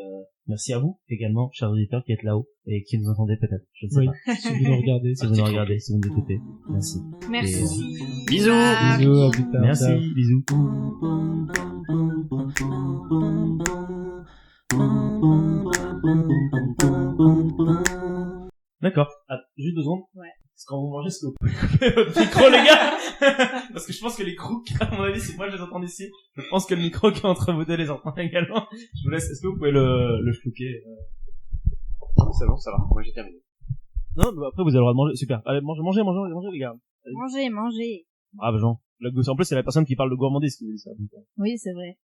merci à vous également, chers auditeurs qui êtes là-haut et qui nous entendez peut-être, je ne sais pas. Si vous nous regardez. Si vous nous regardez, si vous nous écoutez. Merci. Merci. Bisous. Bisous, à plus tard. Merci, Ciao. bisous. D'accord. Ah, juste 2 secondes. Ouais. Parce que quand vous mangez, est-ce que vous pouvez couper votre micro, les gars? Parce que je pense que les crocs, à mon avis, si moi je les entends d'ici, je pense que le micro qui est entre vous deux les entend également. Je vous laisse, est-ce que vous pouvez le chlouquer? C'est bon, ça va. Moi, j'ai terminé. Non, mais après, vous avez le droit de manger. Super. Allez, mangez, les gars. Mangez. Brave, Jean. En plus, c'est la personne qui parle de gourmandise qui vous dit ça. Oui, c'est vrai.